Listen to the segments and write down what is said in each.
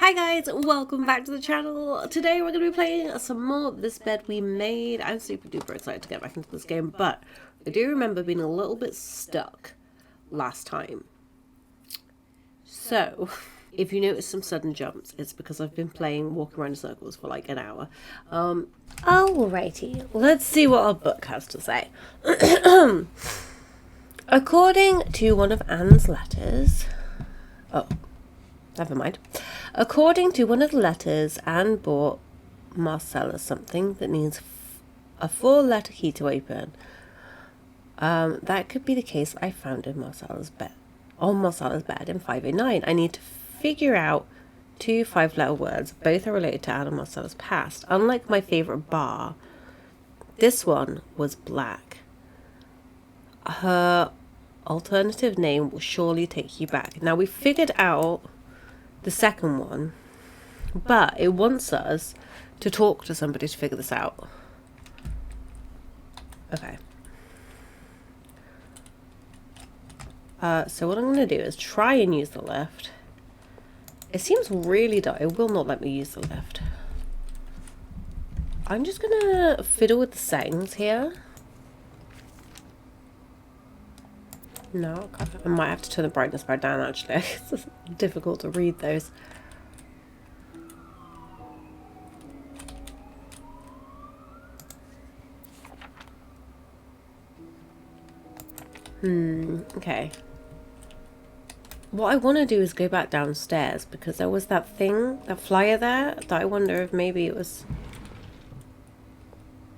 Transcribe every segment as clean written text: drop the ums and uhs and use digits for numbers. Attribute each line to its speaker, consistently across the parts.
Speaker 1: Hi guys, welcome back to the channel. Today we're going to be playing some more of This Bed We Made. I'm super duper excited to get back into this game, but I do remember being a little bit stuck last time. So, if you notice some sudden jumps, it's because I've been walking around in circles for like an hour. Alrighty, let's see what our book has to say. According to one of Anne's letters... Oh, never mind. According to one of the letters, Anne bought Marcella something that needs a 4-letter key to open. That could be the case I found in Marcella's bed. On Marcella's bed in 509. I need to figure out 2 5-letter words. Both are related to Anne and Marcella's past. Unlike my favourite bar, this one was black. Her alternative name will surely take you back. Now we figured out the second one, but it wants us to talk to somebody to figure this out. Okay. So what I'm going to do is try and use the lift. It seems really dark. It will not let me use the lift. I'm just going to fiddle with the settings here. No, I might have to turn the brightness bar down actually. It's difficult to read those. Okay. What I want to do is go back downstairs because there was that thing, that flyer there, that I wonder if maybe it was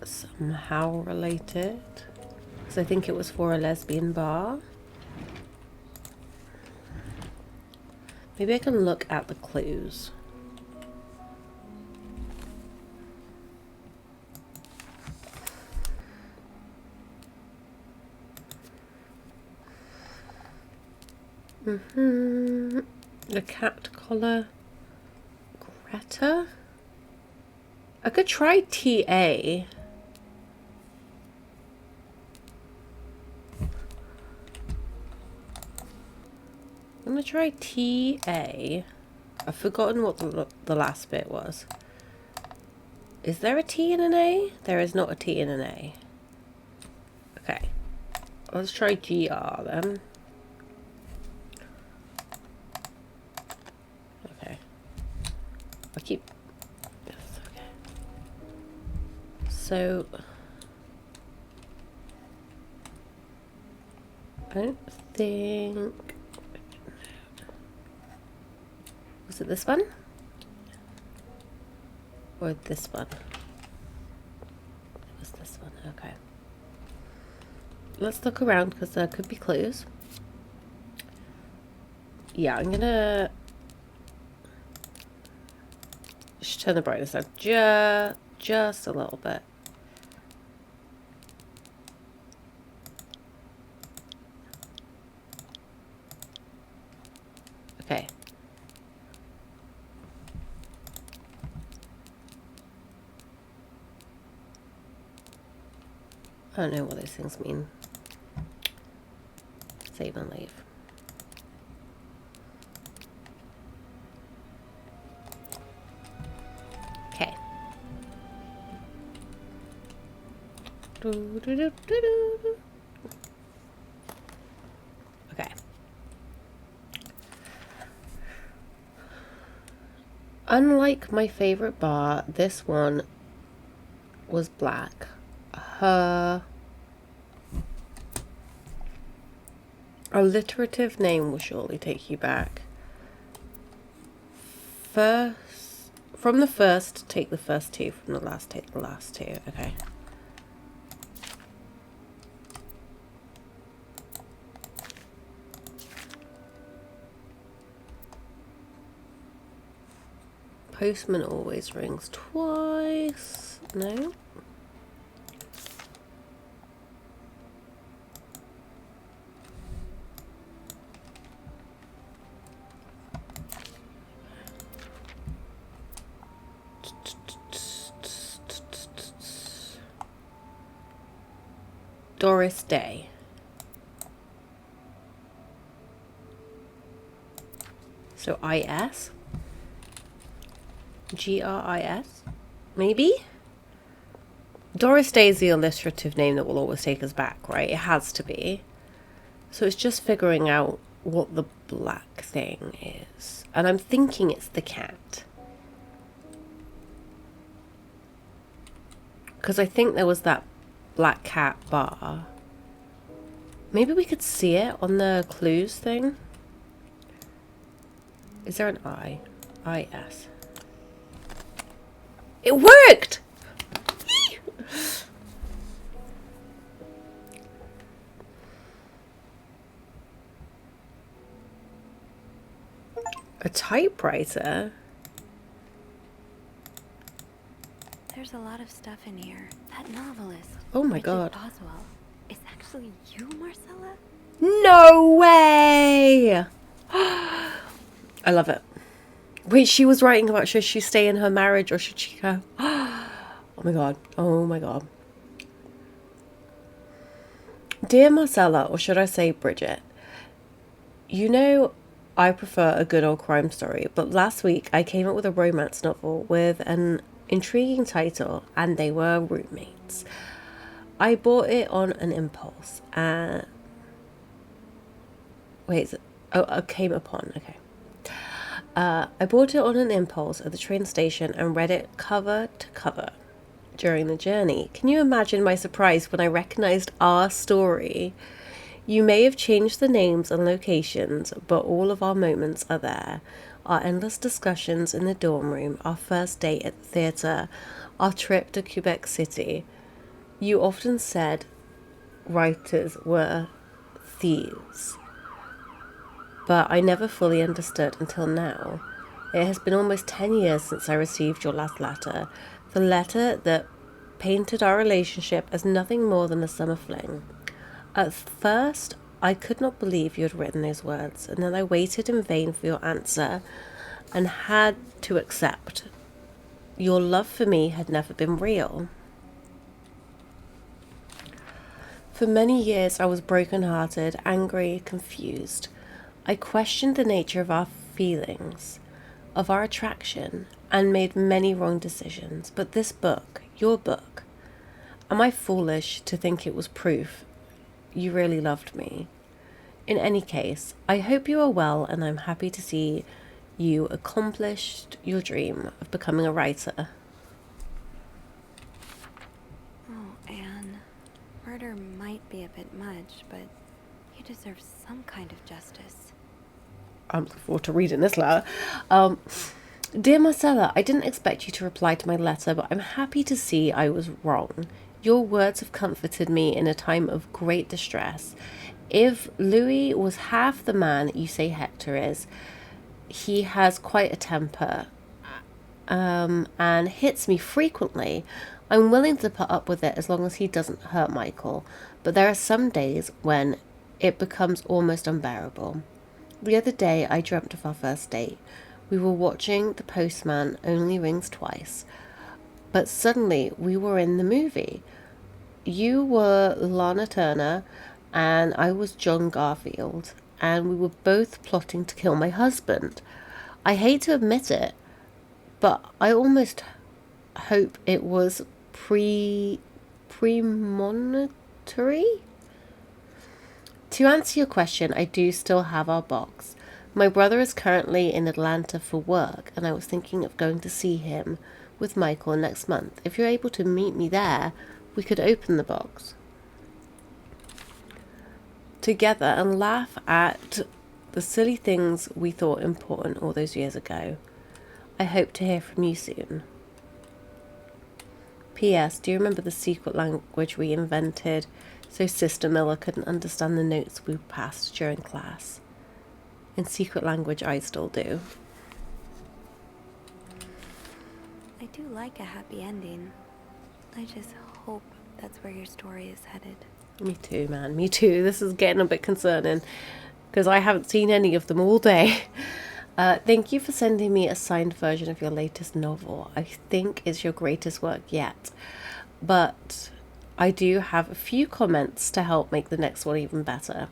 Speaker 1: somehow related. Because I think it was for a lesbian bar. Maybe I can look at the clues. The cat collar. Greta? I could try TA. I'm gonna try TA. I've forgotten what the last bit was. Is there a T and an A? There is not a T and an A. Okay. Let's try GR then. Okay. I'll keep... Yes, okay. So... I don't think... Was it this one? Or this one? It was this one, okay. Let's look around because there could be clues. Yeah, I'm gonna just turn the brightness down just a little bit. Okay. I don't know what those things mean. Save and leave. Okay. Okay. Unlike my favorite bar, this one was black. Her alliterative name will surely take you back. From the first, take the first 2. From the last, take the last 2. Okay. Postman always rings twice. No. Doris Day. So IS. Gris? Maybe? Doris Day is the alliterative name that will always take us back, right? It has to be. So it's just figuring out what the black thing is. And I'm thinking it's the cat. Because I think there was that black cat bar. Maybe we could see it on the clues thing. Is there an I? I-S. It worked! A typewriter?
Speaker 2: There's a lot of stuff in here. That novelist.
Speaker 1: Oh my
Speaker 2: Richard
Speaker 1: god.
Speaker 2: Oswell. Is actually you, Marcella?
Speaker 1: No way! I love it. Wait, she was writing about should she stay in her marriage or should she go? Oh my god. Oh my god. Dear Marcella, or should I say Bridget, you know I prefer a good old crime story, but last week I came up with a romance novel with an intriguing title and they were roommates. I bought it on an impulse and... Wait, is it... Oh, I came upon, okay. I bought it on an impulse at the train station and read it cover to cover during the journey. Can you imagine my surprise when I recognized our story? You may have changed the names and locations, but all of our moments are there. Our endless discussions in the dorm room, our first date at the theatre, our trip to Quebec City. You often said writers were thieves, but I never fully understood until now. It has been almost 10 years since I received your last letter, the letter that painted our relationship as nothing more than a summer fling. At first, I could not believe you had written those words, and then I waited in vain for your answer and had to accept. Your love for me had never been real. For many years, I was broken-hearted, angry, confused. I questioned the nature of our feelings, of our attraction, and made many wrong decisions. But this book, your book, am I foolish to think it was proof you really loved me? In any case, I hope you are well, and I'm happy to see you accomplished your dream of becoming a writer.
Speaker 2: Oh, Anne. Murder might be a bit much, but you deserve some kind of justice.
Speaker 1: I'm looking forward to reading this letter. Dear Marcella, I didn't expect you to reply to my letter, but I'm happy to see I was wrong. Your words have comforted me in a time of great distress. If Louis was half the man you say Hector is, he has quite a temper and hits me frequently. I'm willing to put up with it as long as he doesn't hurt Michael, but there are some days when it becomes almost unbearable. The other day I dreamt of our first date. We were watching The Postman Only Rings Twice, but suddenly we were in the movie. You were Lana Turner and I was John Garfield, and we were both plotting to kill my husband. I hate to admit it, but I almost hope it was premonitory. To answer your question, I do still have our box. My brother is currently in Atlanta for work, and I was thinking of going to see him with Michael next month. If you're able to meet me there, we could open the box together and laugh at the silly things we thought important all those years ago. I hope to hear from you soon. P.S. Do you remember the secret language we invented so Sister Miller couldn't understand the notes we passed during class? In secret language, I still do.
Speaker 2: I do like a happy ending. I just hope that's where your story is headed.
Speaker 1: Me too, man. Me too. This is getting a bit concerning because I haven't seen any of them all day. Thank you for sending me a signed version of your latest novel. I think it's your greatest work yet. But I do have a few comments to help make the next one even better.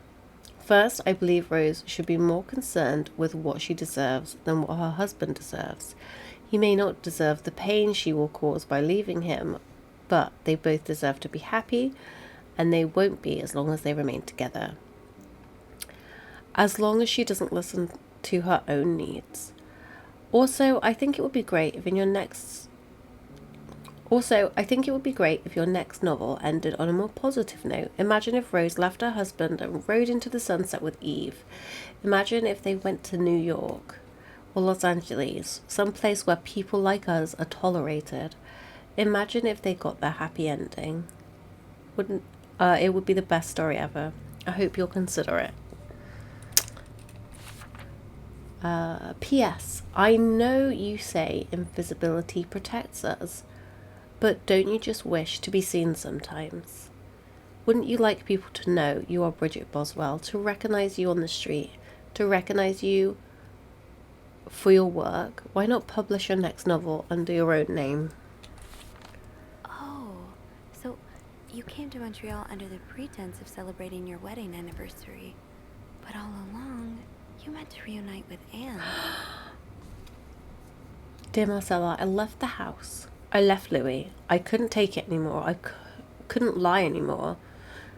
Speaker 1: First, I believe Rose should be more concerned with what she deserves than what her husband deserves. He He may not deserve the pain she will cause by leaving him, but they both deserve to be happy, and they won't be as long as they remain together. As long as she doesn't listen to her own needs. Also, I think it would be great if your next novel ended on a more positive note. Imagine if Rose left her husband and rode into the sunset with Eve. Imagine if they went to New York or Los Angeles, some place where people like us are tolerated. Imagine if they got their happy ending. It would be the best story ever. I hope you'll consider it. P.S. I know you say invisibility protects us, but don't you just wish to be seen sometimes? Wouldn't you like people to know you are Bridget Boswell, to recognise you on the street, to recognise you for your work? Why not publish your next novel under your own name?
Speaker 2: Oh, so you came to Montreal under the pretense of celebrating your wedding anniversary, but all along, you meant to reunite with Anne.
Speaker 1: Dear Marcella, I left the house. I left Louis. I couldn't take it anymore. I couldn't lie anymore.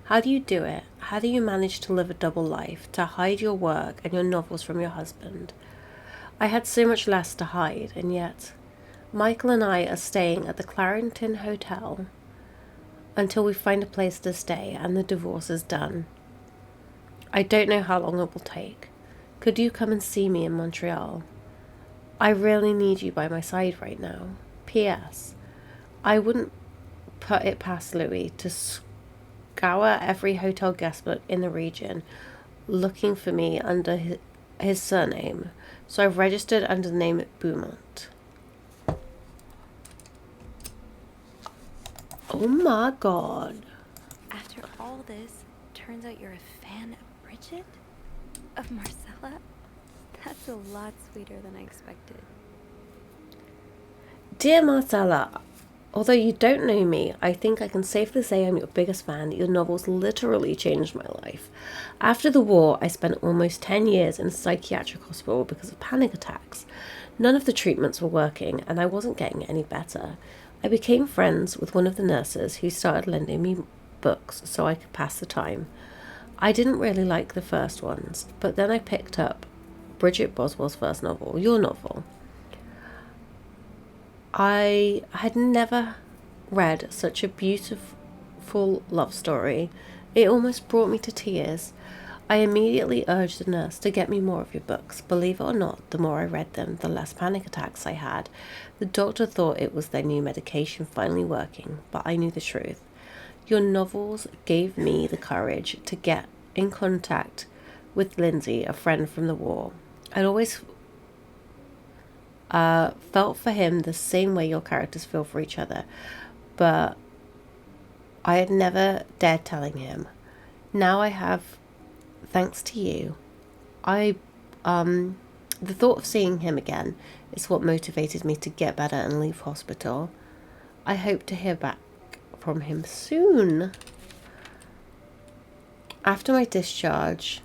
Speaker 1: How do you do it? How do you manage to live a double life, to hide your work and your novels from your husband? I had so much less to hide, and yet Michael and I are staying at the Clarendon Hotel until we find a place to stay and the divorce is done. I don't know how long it will take. Could you come and see me in Montreal? I really need you by my side right now. P.S. I wouldn't put it past Louis to scour every hotel guestbook in the region looking for me under his surname, so I've registered under the name Beaumont. Oh my god.
Speaker 2: After all this, turns out you're a fan of Bridget? Of Marcella? That's a lot sweeter than I expected.
Speaker 1: Dear Marcella, although you don't know me, I think I can safely say I'm your biggest fan. Your novels literally changed my life. After the war, I spent almost 10 years in a psychiatric hospital because of panic attacks. None of the treatments were working, and I wasn't getting any better. I became friends with one of the nurses who started lending me books so I could pass the time. I didn't really like the first ones, but then I picked up Bridget Boswell's first novel, your novel. I had never read such a beautiful love story. It almost brought me to tears. I immediately urged the nurse to get me more of your books. Believe it or not, the more I read them, the less panic attacks I had. The doctor thought it was their new medication finally working, but I knew the truth. Your novels gave me the courage to get in contact with Lindsay, a friend from the war. I'd always felt for him the same way your characters feel for each other, but I had never dared telling him. Now I have, thanks to you. The thought of seeing him again is what motivated me to get better and leave hospital. I hope to hear back from him soon. After my discharge,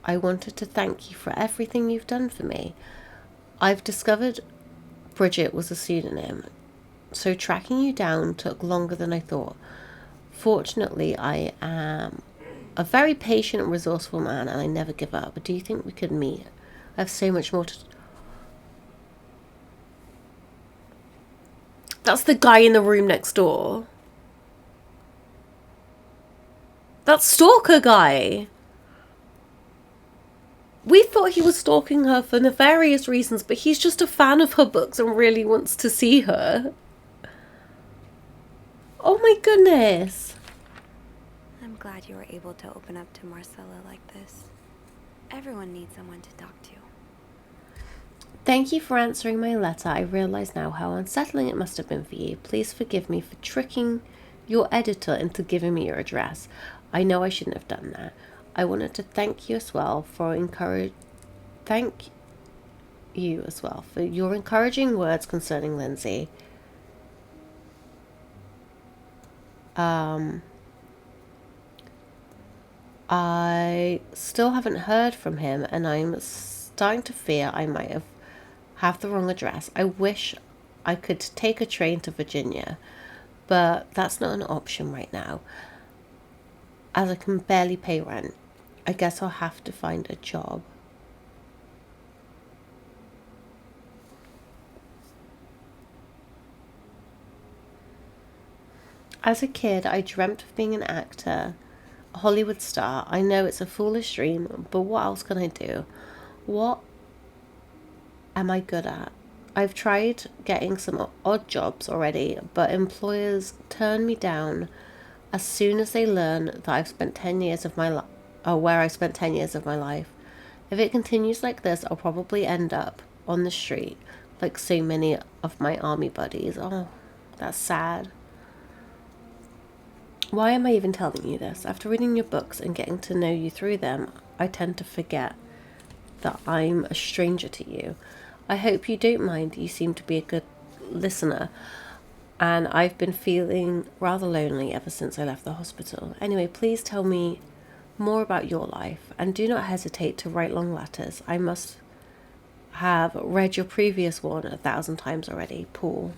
Speaker 1: I wanted to thank you for everything you've done for me. I've discovered Bridget was a pseudonym, so tracking you down took longer than I thought. Fortunately, I am a very patient and resourceful man, and I never give up. Do you think we could meet? I have so much more to... That's the guy in the room next door. That stalker guy. We thought he was stalking her for nefarious reasons, but he's just a fan of her books and really wants to see her. Oh my goodness.
Speaker 2: I'm glad you were able to open up to Marcella like this. Everyone needs someone to talk to.
Speaker 1: Thank you for answering my letter. I realize now how unsettling it must have been for you. Please forgive me for tricking your editor into giving me your address. I know I shouldn't have done that. I wanted to thank you as well for your encouraging words concerning Lindsay. I still haven't heard from him, and I'm starting to fear I might have the wrong address. I wish I could take a train to Virginia, but that's not an option right now, as I can barely pay rent. I guess I'll have to find a job. As a kid, I dreamt of being an actor, a Hollywood star. I know it's a foolish dream, but what else can I do? What am I good at? I've tried getting some odd jobs already, but employers turn me down as soon as they learn that I've spent 10 years of my life, or where I spent 10 years of my life. If it continues like this, I'll probably end up on the street like so many of my army buddies. Oh, that's sad. Why am I even telling you this? After reading your books and getting to know you through them, I tend to forget that I'm a stranger to you. I hope you don't mind. You seem to be a good listener, and I've been feeling rather lonely ever since I left the hospital. Anyway, please tell me more about your life, and do not hesitate to write long letters. I must have read your previous one 1,000 times already, Paul.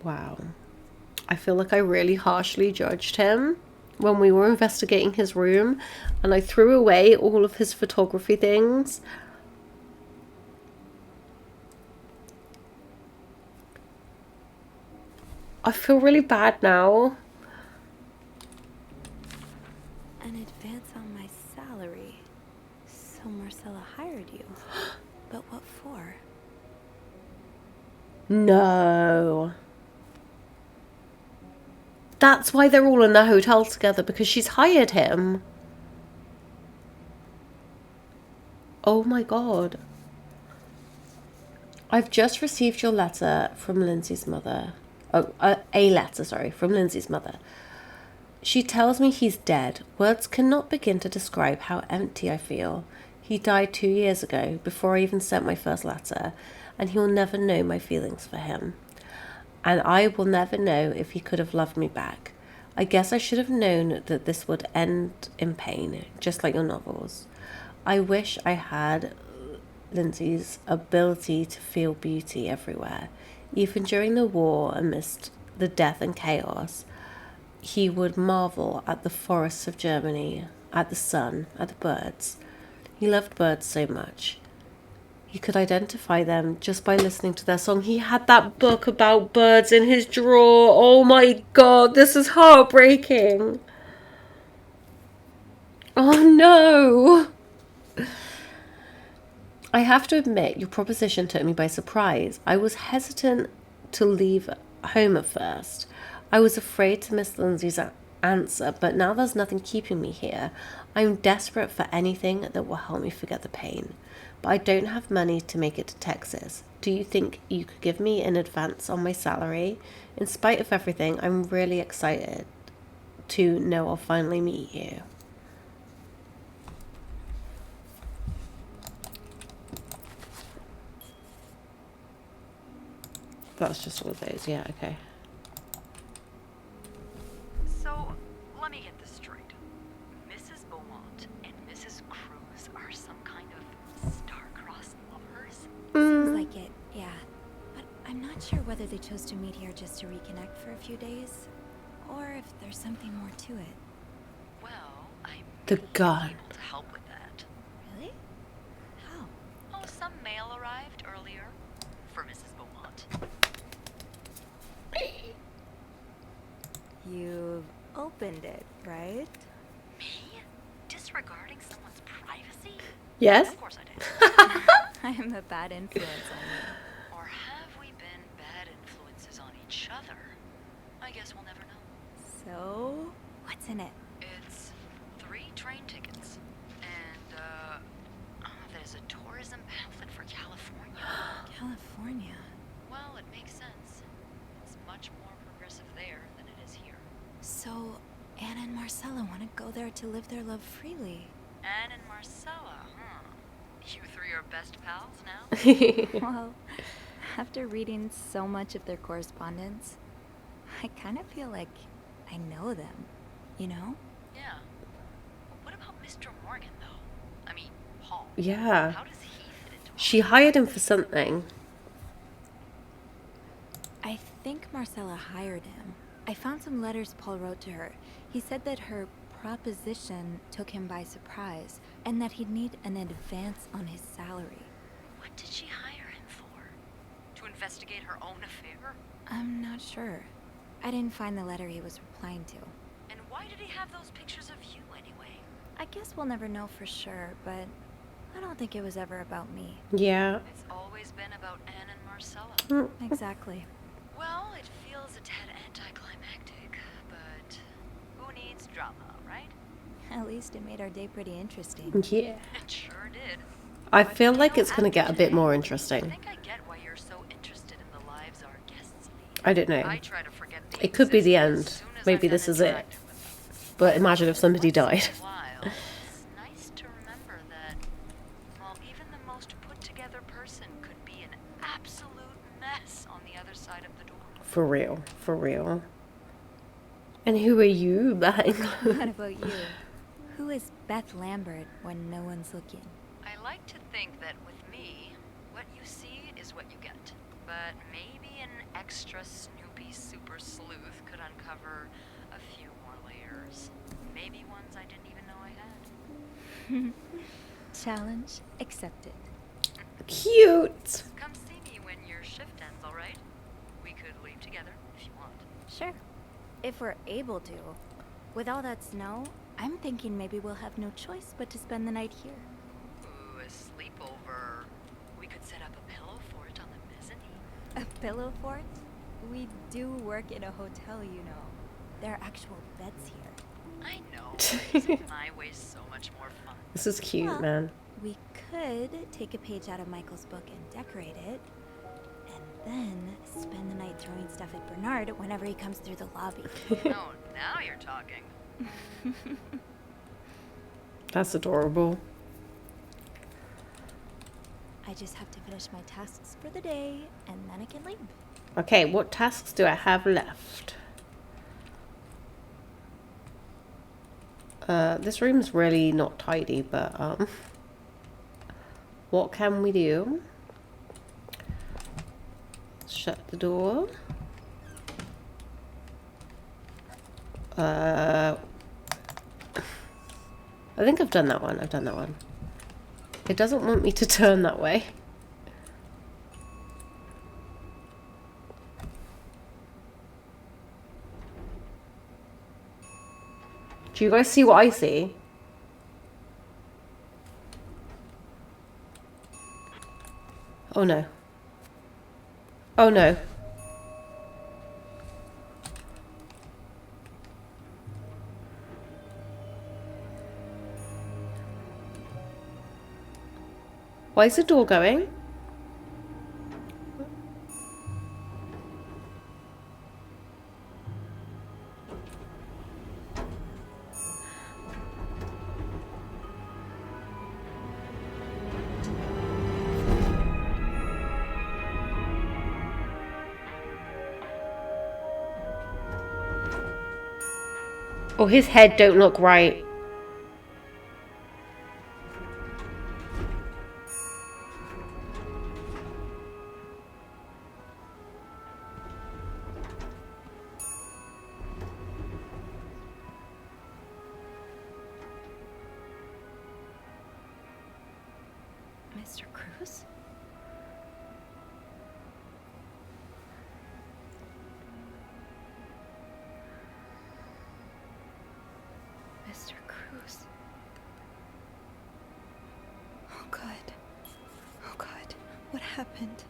Speaker 1: Wow. I feel like I really harshly judged him when we were investigating his room, and I threw away all of his photography things. I feel really bad now.
Speaker 2: An advance on my salary. So Marcella hired you. But what for?
Speaker 1: No. That's why they're all in the hotel together, because she's hired him. Oh my god. I've just received your letter from Lindsay's mother. A letter, sorry, from Lindsay's mother. She tells me he's dead. Words cannot begin to describe how empty I feel. He died 2 years ago, before I even sent my first letter, and he will never know my feelings for him. And I will never know if he could have loved me back. I guess I should have known that this would end in pain, just like your novels. I wish I had Lindsay's ability to feel beauty everywhere. Even during the war, amidst the death and chaos, he would marvel at the forests of Germany, at the sun, at the birds. He loved birds so much. He could identify them just by listening to their song. He had that book about birds in his drawer. Oh my god, this is heartbreaking. Oh no. I have to admit, your proposition took me by surprise. I was hesitant to leave home at first. I was afraid to miss Lindsay's answer, but now there's nothing keeping me here. I'm desperate for anything that will help me forget the pain. But I don't have money to make it to Texas. Do you think you could give me an advance on my salary? In spite of everything, I'm really excited to know I'll finally meet you. That's just all of those, yeah, okay.
Speaker 3: So, let me get this straight. Mrs. Beaumont and Mrs. Cruz are some kind of star-crossed lovers?
Speaker 2: Seems like it, yeah. But I'm not sure whether they chose to meet here just to reconnect for a few days, or if there's something more to it.
Speaker 3: Well, I
Speaker 1: The
Speaker 3: may
Speaker 1: gun.
Speaker 3: be able to help with that.
Speaker 2: Really? How?
Speaker 3: Oh, some mail arrived earlier for Mrs. Beaumont.
Speaker 2: You've opened it, right?
Speaker 3: Me? Disregarding someone's privacy?
Speaker 1: Yes?
Speaker 3: Of course I did.
Speaker 2: I am a bad influence on you.
Speaker 3: Or have we been bad influences on each other? I guess we'll never know.
Speaker 2: So, what's in it?
Speaker 3: It's 3 train tickets. And, there's a tourism pamphlet for California.
Speaker 2: California.
Speaker 3: Well, it makes sense. It's much more progressive there than it is here.
Speaker 2: So, Anna and Marcella want to go there to live their love freely.
Speaker 3: Anne and Marcella, huh? You 3 are best pals now?
Speaker 2: Well, after reading so much of their correspondence, I kind of feel like I know them, you know?
Speaker 3: Yeah. What about Mr. Morgan, though? I mean, Paul.
Speaker 1: Yeah.
Speaker 3: How does he fit into our
Speaker 1: She hired him for something.
Speaker 2: I think Marcella hired him. I found some letters Paul wrote to her. He said that her proposition took him by surprise, and that he'd need an advance on his salary.
Speaker 3: What did she hire him for? To investigate her own affair?
Speaker 2: I'm not sure. I didn't find the letter he was replying to.
Speaker 3: And why did he have those pictures of you anyway?
Speaker 2: I guess we'll never know for sure, but I don't think it was ever about me.
Speaker 1: Yeah.
Speaker 3: It's always been about Anne and Marcella.
Speaker 2: Exactly.
Speaker 3: Well, it feels a tad anticlimactic, but who needs drama, right?
Speaker 2: At least it made our day pretty interesting.
Speaker 1: Yeah.
Speaker 3: It sure did.
Speaker 1: I feel
Speaker 3: But,
Speaker 1: like
Speaker 3: you know,
Speaker 1: it's going to
Speaker 3: after
Speaker 1: get a bit
Speaker 3: today,
Speaker 1: more
Speaker 3: I
Speaker 1: interesting.
Speaker 3: think I get why you're so interested in the lives our guests lead.
Speaker 1: I don't know.
Speaker 3: I try to forget they
Speaker 1: It could be the
Speaker 3: exist
Speaker 1: end.
Speaker 3: as soon as
Speaker 1: Maybe
Speaker 3: I'm
Speaker 1: this
Speaker 3: done
Speaker 1: is it.
Speaker 3: interacting with them.
Speaker 1: But imagine if somebody
Speaker 3: Once in a
Speaker 1: died.
Speaker 3: while, it's nice to remember that, well, even the most put-together person could be an absolute mess on the other side of the door.
Speaker 1: For real. For real. And who are you, Bang?
Speaker 2: What about you? Who is Beth Lambert when no one's looking?
Speaker 3: I like to think that with me, what you see is what you get. But maybe an extra Snoopy super sleuth could uncover a few more layers. Maybe ones I didn't even know I had.
Speaker 2: Challenge accepted.
Speaker 1: Cute.
Speaker 3: Come see me when your shift ends, alright? We could leave together if you want.
Speaker 2: Sure. If we're able to. With all that snow, I'm thinking maybe we'll have no choice but to spend the night here.
Speaker 3: Ooh, a sleepover. We could set up a pillow fort on the mezzanine.
Speaker 2: A pillow fort? We do work in a hotel, you know. There are actual beds here.
Speaker 3: I know. Isn't my way so much more fun?
Speaker 1: This is cute,
Speaker 2: Well,
Speaker 1: man.
Speaker 2: We could take a page out of Michael's book and decorate it, and then spend the night throwing stuff at Bernard whenever he comes through the lobby.
Speaker 3: Oh, now you're talking.
Speaker 1: That's adorable.
Speaker 2: I just have to finish my tasks for the day, and then I can leave.
Speaker 1: Okay, what tasks do I have left? This room's really not tidy, but what can we do? Shut the door. I think I've done that one. I've done that one. It doesn't want me to turn that way. Do you guys see what I see? Oh no. Oh no. Why is the door going? Oh, his head don't look right.
Speaker 2: Mr. Cruz? Mr. Cruz. Oh God. Oh God. What happened?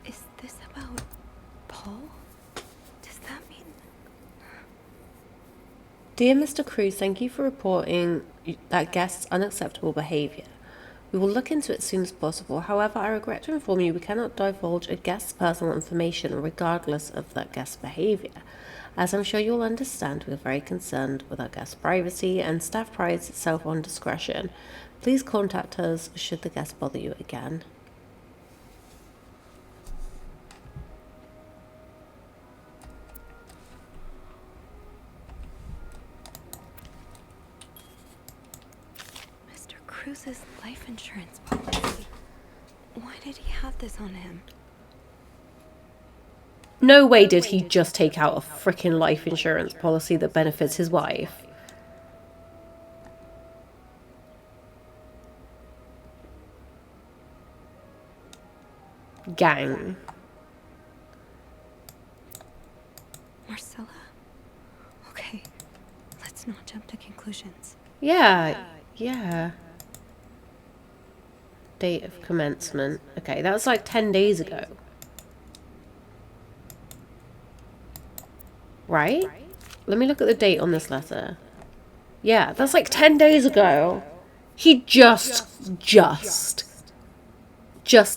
Speaker 2: Is this about Paul? Does that mean...
Speaker 1: Dear Mr. Cruz, thank you for reporting that guest's unacceptable behaviour. We will look into it as soon as possible. However, I regret to inform you we cannot divulge a guest's personal information regardless of that guest's behaviour. As I'm sure you'll understand, we are very concerned with our guest's privacy and staff prides itself on discretion. Please contact us should the guest bother you again.
Speaker 2: Cruz's life insurance policy. Why did he have this on him?
Speaker 1: No way did he just take out a freaking life insurance policy that benefits his wife. Gang.
Speaker 2: Marcella? Okay, let's not jump to conclusions.
Speaker 1: Yeah. Date of commencement. Okay, that's like 10 days ago. Right? Let me look at the date on this letter. Yeah, that's like 10 days ago. He just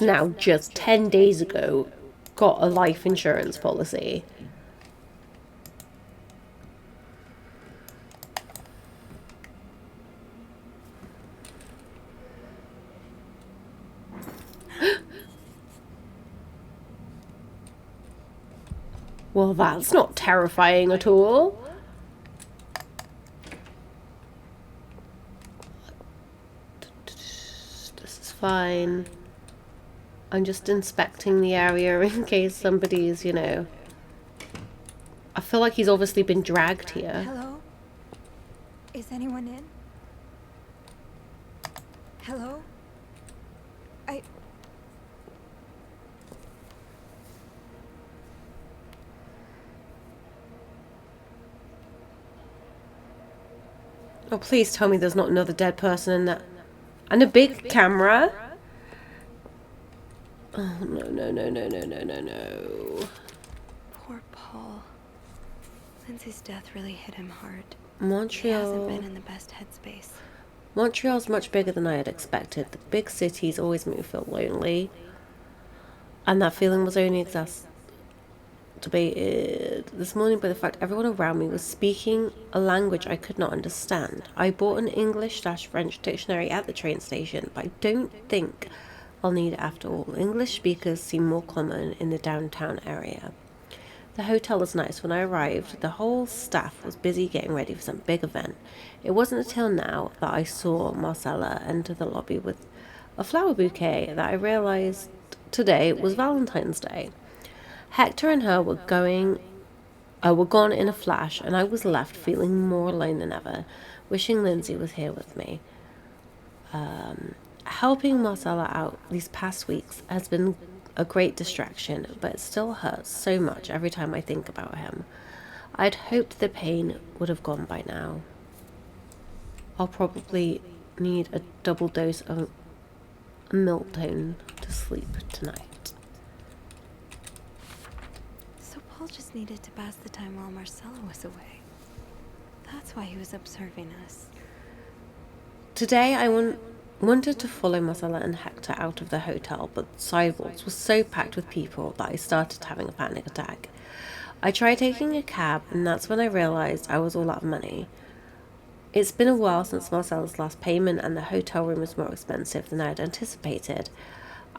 Speaker 1: now, just 10 days ago, got a life insurance policy. Well, that's not terrifying at all. This is fine. I'm just inspecting the area in case somebody's, you know... I feel like he's obviously been dragged here.
Speaker 2: Hello? Is anyone in? Hello?
Speaker 1: Oh, please tell me there's not another dead person in that. And a big camera? Oh, no.
Speaker 2: Poor Paul. Lindsay's death really hit him hard.
Speaker 1: Montreal.
Speaker 2: He hasn't been in the best headspace.
Speaker 1: Montreal's much bigger than I had expected. The big cities always make me feel lonely. And that feeling was only exacerbated this morning by the fact everyone around me was speaking a language I could not understand. I bought an English/French dictionary at the train station, but I don't think I'll need it after all. English speakers seem more common in the downtown area. The hotel was nice. When I arrived, the whole staff was busy getting ready for some big event. It wasn't until now that I saw Marcella enter the lobby with a flower bouquet that I realized today was Valentine's Day. Hector and her were gone in a flash, and I was left feeling more alone than ever, wishing Lindsay was here with me. Helping Marcella out these past weeks has been a great distraction, but it still hurts so much every time I think about him. I'd hoped the pain would have gone by now. I'll probably need a double dose of Miltone to sleep tonight.
Speaker 2: So Paul just needed to pass the time while Marcella was away. That's why he was observing us.
Speaker 1: Today I wanted to follow Marcella and Hector out of the hotel, but the sidewalks were so packed with people that I started having a panic attack. I tried taking a cab, and that's when I realized I was all out of money. It's been a while since Marcella's last payment, and the hotel room was more expensive than I had anticipated.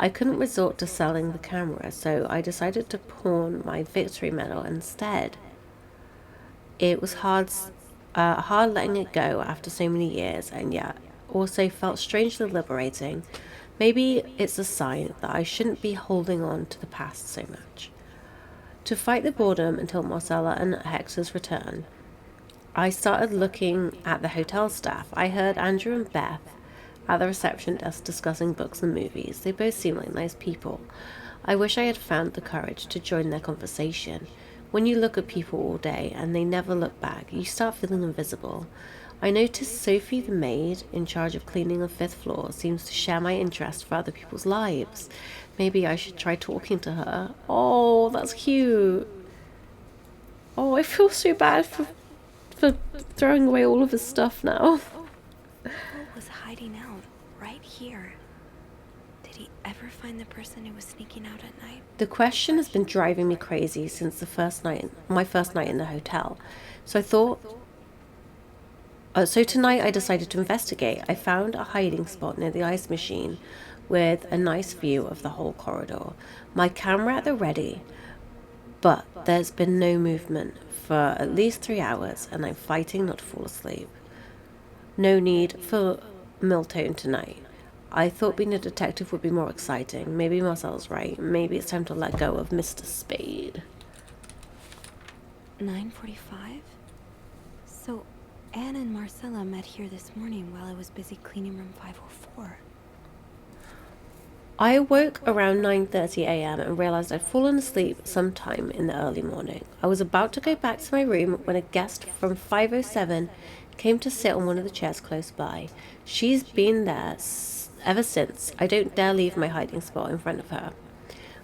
Speaker 1: I couldn't resort to selling the camera, so I decided to pawn my victory medal instead. It was hard letting it go after so many years, and yet also felt strangely liberating. Maybe it's a sign that I shouldn't be holding on to the past so much. To fight the boredom until Marcella and Hector's return, I started looking at the hotel staff. I heard Andrew and Beth at the reception desk discussing books and movies. They both seemed like nice people. I wish I had found the courage to join their conversation. When you look at people all day and they never look back, you start feeling invisible. I noticed Sophie, the maid in charge of cleaning the 5th floor, seems to share my interest for other people's lives. Maybe I should try talking to her. Oh, that's cute. Oh, I feel so bad for throwing away all of his stuff now.
Speaker 2: Paul was hiding out right here. Did he ever find the person who was sneaking out at night?
Speaker 1: The question has been driving me crazy since my first night in the hotel. So tonight I decided to investigate. I found a hiding spot near the ice machine with a nice view of the whole corridor. My camera at the ready, but there's been no movement for at least 3 hours, and I'm fighting not to fall asleep. No need for Miltone tonight. I thought being a detective would be more exciting. Maybe Marcel's right. Maybe it's time to let go of Mr. Spade.
Speaker 2: 9:45? So, Anne and Marcella met here this morning while I was busy cleaning room 504.
Speaker 1: I woke around 9:30 a.m. and realized I'd fallen asleep sometime in the early morning. I was about to go back to my room when a guest from 507 came to sit on one of the chairs close by. She's been there ever since. I don't dare leave my hiding spot in front of her.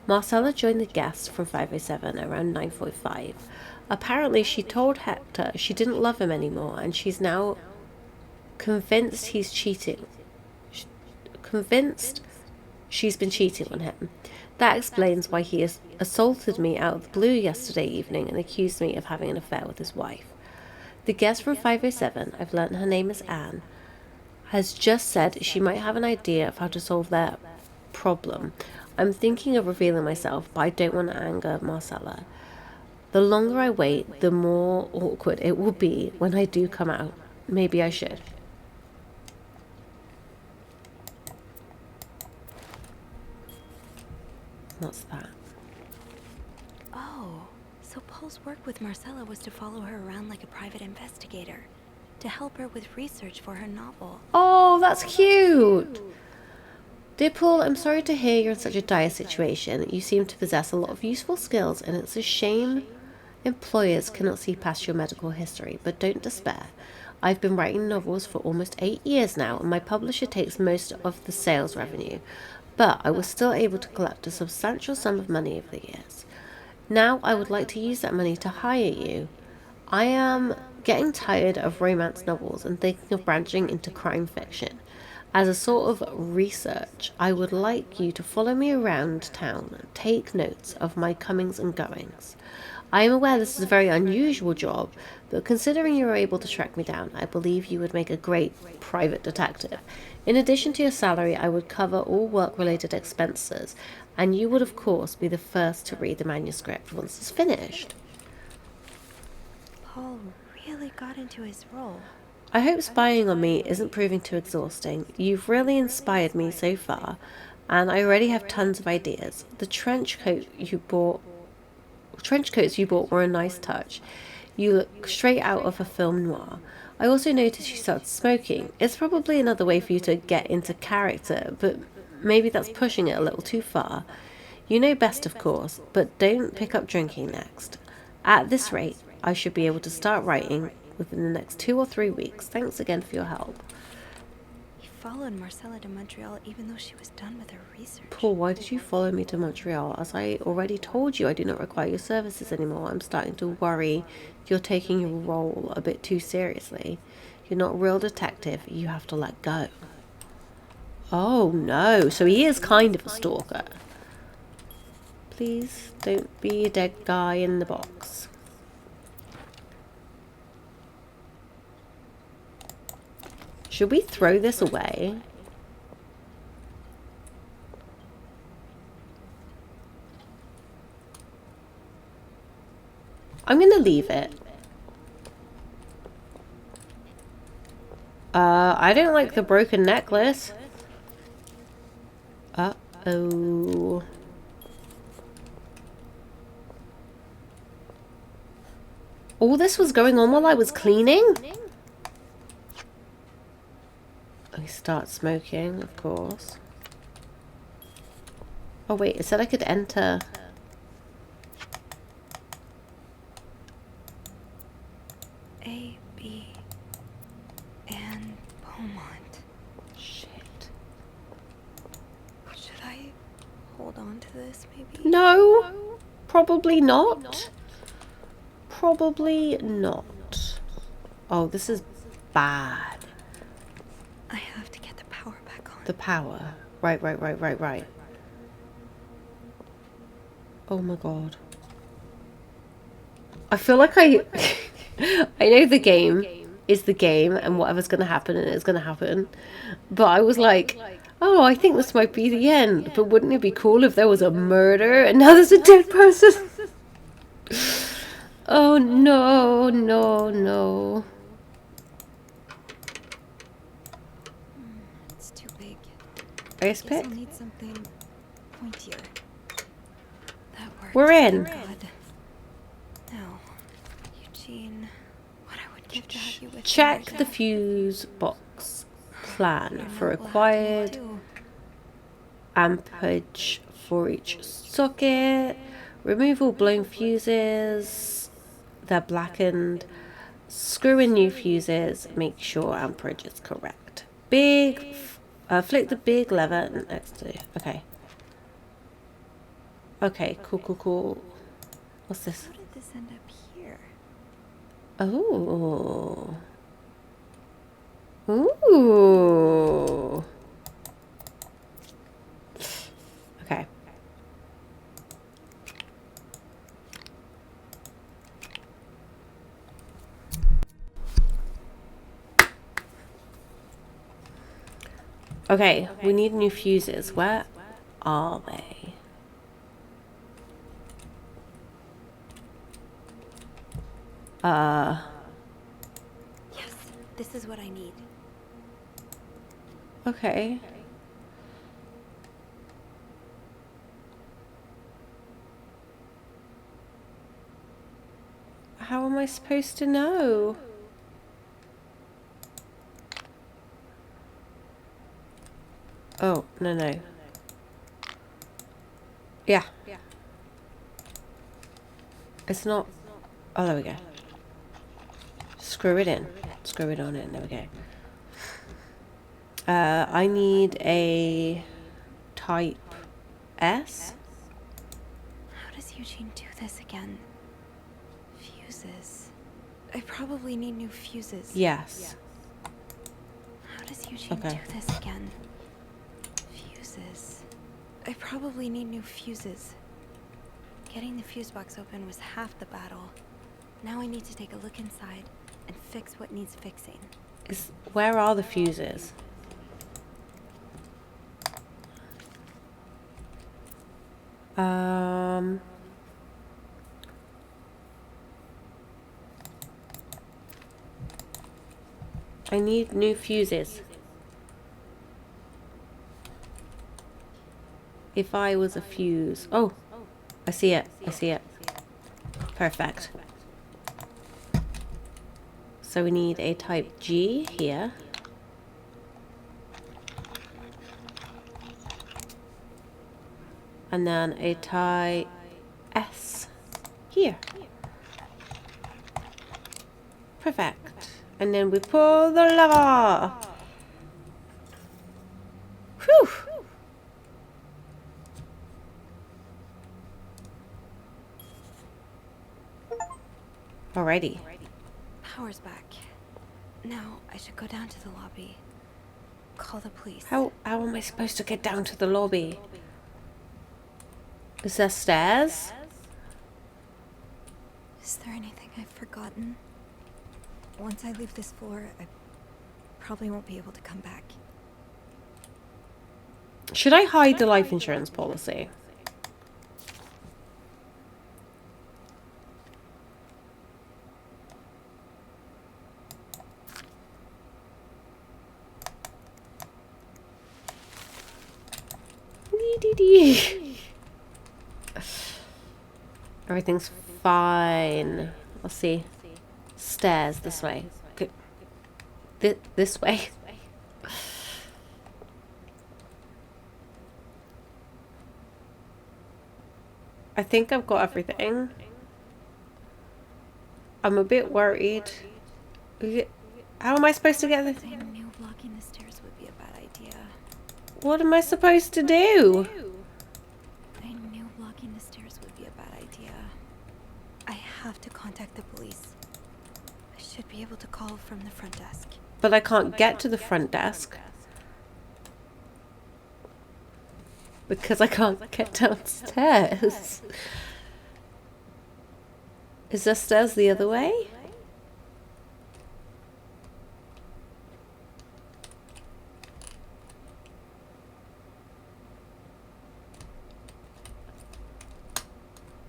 Speaker 1: Marcella joined the guest from 507 around 9:45. Apparently, she told Hector she didn't love him anymore, and she's now convinced he's cheating. Convinced she's been cheating on him. That explains why he assaulted me out of the blue yesterday evening and accused me of having an affair with his wife. The guest from 507, I've learnt her name is Anne, has just said she might have an idea of how to solve their problem. I'm thinking of revealing myself, but I don't want to anger Marcella. The longer I wait, the more awkward it will be when I do come out. Maybe I should. What's that?
Speaker 2: Oh, so Paul's work with Marcella was to follow her around like a private investigator, to help her with research for her novel.
Speaker 1: Oh, that's cute! Dear Paul, I'm sorry to hear you're in such a dire situation. You seem to possess a lot of useful skills, and it's a shame employers cannot see past your medical history, but don't despair. I've been writing novels for almost 8 years now, and my publisher takes most of the sales revenue, but I was still able to collect a substantial sum of money over the years. Now I would like to use that money to hire you. I am getting tired of romance novels and thinking of branching into crime fiction. As a sort of research, I would like you to follow me around town and take notes of my comings and goings. I am aware this is a very unusual job, but considering you are able to track me down, I believe you would make a great private detective. In addition to your salary, I would cover all work-related expenses, and you would of course be the first to read the manuscript once it's finished.
Speaker 2: Paul really got into his role.
Speaker 1: I hope spying on me isn't proving too exhausting. You've really inspired me so far, and I already have tons of ideas. The trench coats you bought were a nice touch. You look straight out of a film noir. I also noticed you started smoking. It's probably another way for you to get into character, but maybe that's pushing it a little too far. You know best, of course, but don't pick up drinking next. At this rate, I should be able to start writing within the next 2 or 3 weeks. Thanks again for your help.
Speaker 2: He followed Marcella to Montreal even though she was done with her research.
Speaker 1: Paul, why did you follow me to Montreal? As I already told you, I do not require your services anymore. I'm starting to worry you're taking your role a bit too seriously. You're not a real detective. You have to let go. Oh no, so he is kind of a stalker. Please don't be a dead guy in the box. Should we throw this away? I'm gonna leave it. I don't like the broken necklace. Uh-oh. All this was going on while I was cleaning? I start smoking, of course. Oh wait, it said I could enter.
Speaker 2: A, B, and Beaumont.
Speaker 1: Shit.
Speaker 2: Should I hold on to this, maybe?
Speaker 1: No, probably not. Probably not. Oh, this is bad.
Speaker 2: I have to get the power back on.
Speaker 1: The power. Right. Oh my god. I feel like I know the game is the game and whatever's going to happen is going to happen. But I was like, oh, I think this might be the end. But wouldn't it be cool if there was a murder and now there's a dead person? Oh no.
Speaker 2: big.
Speaker 1: Ice
Speaker 2: Guess
Speaker 1: pick?
Speaker 2: I'll need something pointier. That worked.
Speaker 1: We're in.
Speaker 2: Thank God. Now, Eugene, what I would give to have you with me
Speaker 1: Check
Speaker 2: right
Speaker 1: the
Speaker 2: now.
Speaker 1: fuse box plan
Speaker 2: Your
Speaker 1: for
Speaker 2: note will have to wait
Speaker 1: required
Speaker 2: too.
Speaker 1: ampage for each socket. Remove all blown fuses. They're blackened. Screw in new fuses. Make sure amperage is correct. Flick the big lever next to. Okay. Okay. Cool. What's this?
Speaker 2: How did this end up here?
Speaker 1: Oh. Ooh. Okay. Okay, we need new fuses. Where are they?
Speaker 2: Yes, this is what I need.
Speaker 1: Okay. How am I supposed to know? Oh, no. Yeah. It's not. Oh, there we go. Screw it in. Screw it on in. There we go. I need a type S.
Speaker 2: How does Eugene do this again? Fuses. I probably need new fuses.
Speaker 1: Yes.
Speaker 2: How does Eugene
Speaker 1: Okay.
Speaker 2: do this again? Fuses. I probably need new fuses. Getting the fuse box open was half the battle. Now I need to take a look inside and fix what needs fixing.
Speaker 1: Where are the fuses? I need new fuses. If I was a fuse. Oh, I see it. Perfect. So we need a type G here. And then a type S here. Perfect. And then we pull the lever. Whew. Alrighty.
Speaker 2: Power's back. Now I should go down to the lobby. Call the police.
Speaker 1: How am I supposed to get down to the lobby? Is there stairs?
Speaker 2: Is there anything I've forgotten? Once I leave this floor, I probably won't be able to come back.
Speaker 1: Should I hide the life insurance policy? Everything's fine. Let's see. Stairs this way. This way. I think I've got everything. I'm a bit worried. How am I supposed to get this?
Speaker 2: I knew blocking the stairs would be a bad idea.
Speaker 1: What am I supposed to do?
Speaker 2: I knew blocking the stairs would be a bad idea. I have to contact the police. I should be able to call from the front desk.
Speaker 1: But I can't get to the front desk. Because I can't get downstairs. Is there stairs the other way?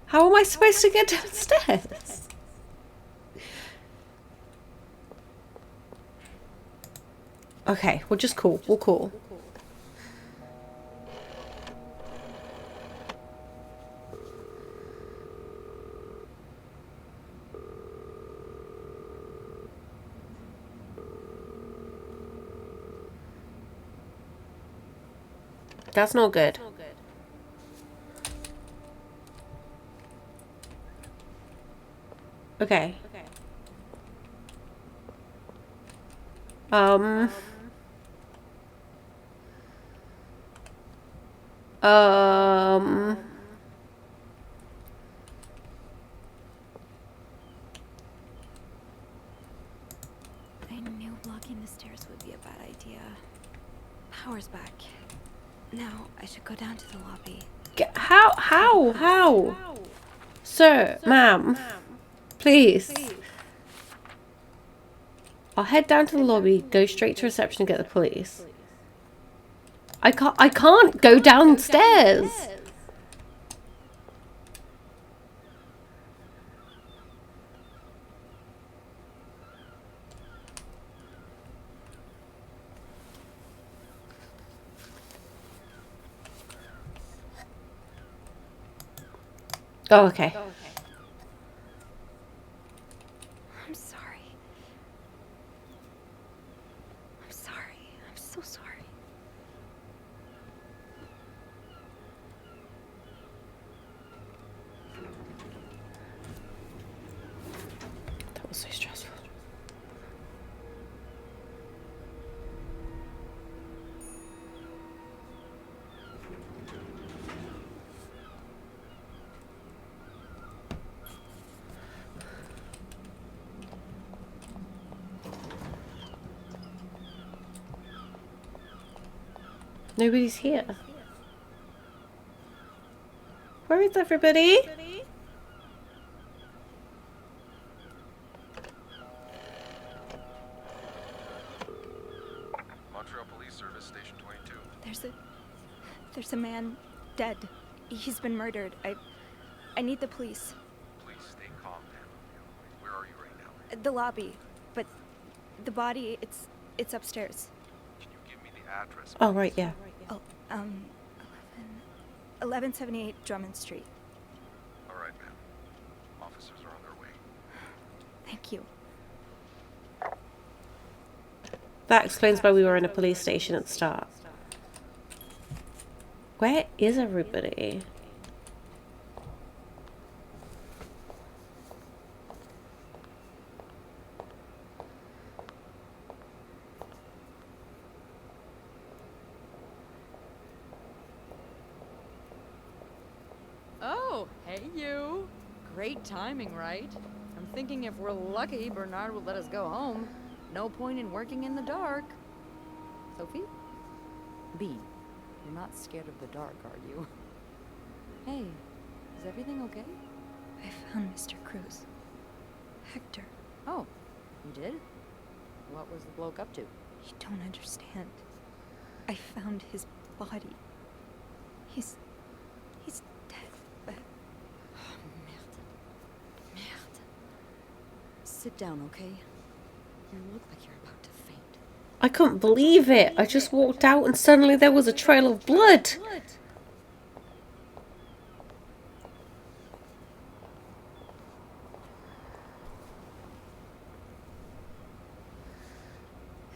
Speaker 1: How am I supposed to get downstairs? Okay, we'll just call. We'll call. That's not good. Okay. Um.
Speaker 2: I knew blocking the stairs would be a bad idea. Power's back. Now I should go down to the lobby.
Speaker 1: How? Sir, ma'am, please. I'll head down to the lobby, go straight to reception and get the police. I can't go downstairs. Oh, okay.
Speaker 2: I'm sorry. I'm sorry. I'm so sorry.
Speaker 1: That was so stressful. Nobody's here. Where is everybody?
Speaker 4: Montreal Police Service, Station 22.
Speaker 2: There's a man dead. He's been murdered. I need the police.
Speaker 4: Please stay calm, ma'am. Where are you right now?
Speaker 2: The lobby. But the body, it's upstairs.
Speaker 4: Can you give me the address?
Speaker 1: Oh, right, yeah.
Speaker 2: Oh, 1178 Drummond Street.
Speaker 4: All right, ma'am. Officers are on their way.
Speaker 2: Thank you.
Speaker 1: That explains why we were in a police station at the start. Where is everybody?
Speaker 5: Oh, hey you. Great timing, right? I'm thinking if we're lucky, Bernard will let us go home. No point in working in the dark. Sophie? B, you're not scared of the dark, are you? Hey, is everything okay?
Speaker 2: I found Mr. Cruz. Hector.
Speaker 5: Oh, you did? What was the bloke up to?
Speaker 2: You don't understand. I found his body. He's dead, but
Speaker 5: Oh, merde. Merde. Sit down, okay? You look like you're about to faint.
Speaker 1: I couldn't believe it. I just walked out and suddenly there was a trail of blood.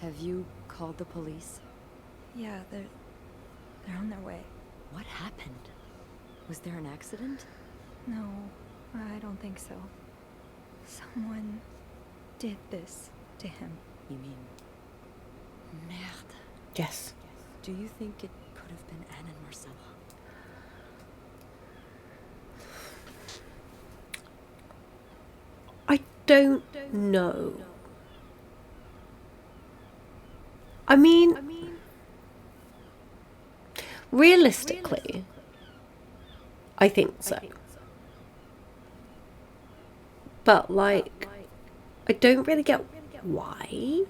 Speaker 5: Have you called the police?
Speaker 2: yeah, they're on their way.
Speaker 5: What happened? Was there an accident?
Speaker 2: No, I don't think so. Someone did this to him.
Speaker 5: You mean... Merde.
Speaker 1: Yes.
Speaker 5: Do you think it could have been Anne and Marcella?
Speaker 1: I don't know. I mean, realistically, I think so. But, like, I don't really get why.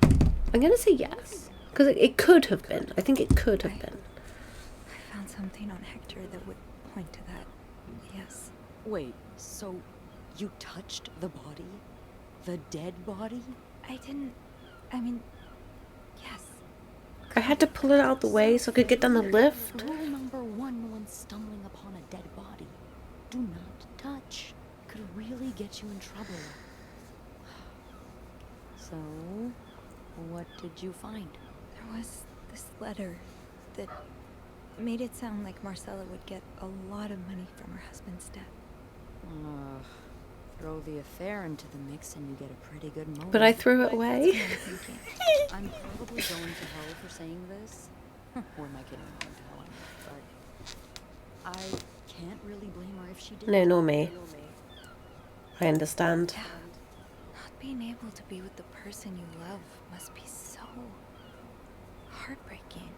Speaker 1: I'm going to say yes. Because it could have been. I think it could have been.
Speaker 2: I found something on Hector that would point to that. Yes.
Speaker 5: Wait, so you touched the body? The dead body?
Speaker 2: I mean, yes.
Speaker 1: I had to pull it out of the way so I could get down the lift.
Speaker 5: Rule number 1 when stumbling upon a dead body. Do not touch. It could really get you in trouble. So, what did you find?
Speaker 2: There was this letter that made it sound like Marcella would get a lot of money from her husband's death.
Speaker 5: Throw the affair into the mix and you get a pretty good moment.
Speaker 1: But I threw it away.
Speaker 2: That's what I'm thinking.
Speaker 5: I'm probably going to hell for saying this. Or am I kidding? I'm going to hell, but I can't really blame her if she did.
Speaker 1: No, nor me. I understand.
Speaker 2: Yeah. Not being able to be with the person you love must be so heartbreaking.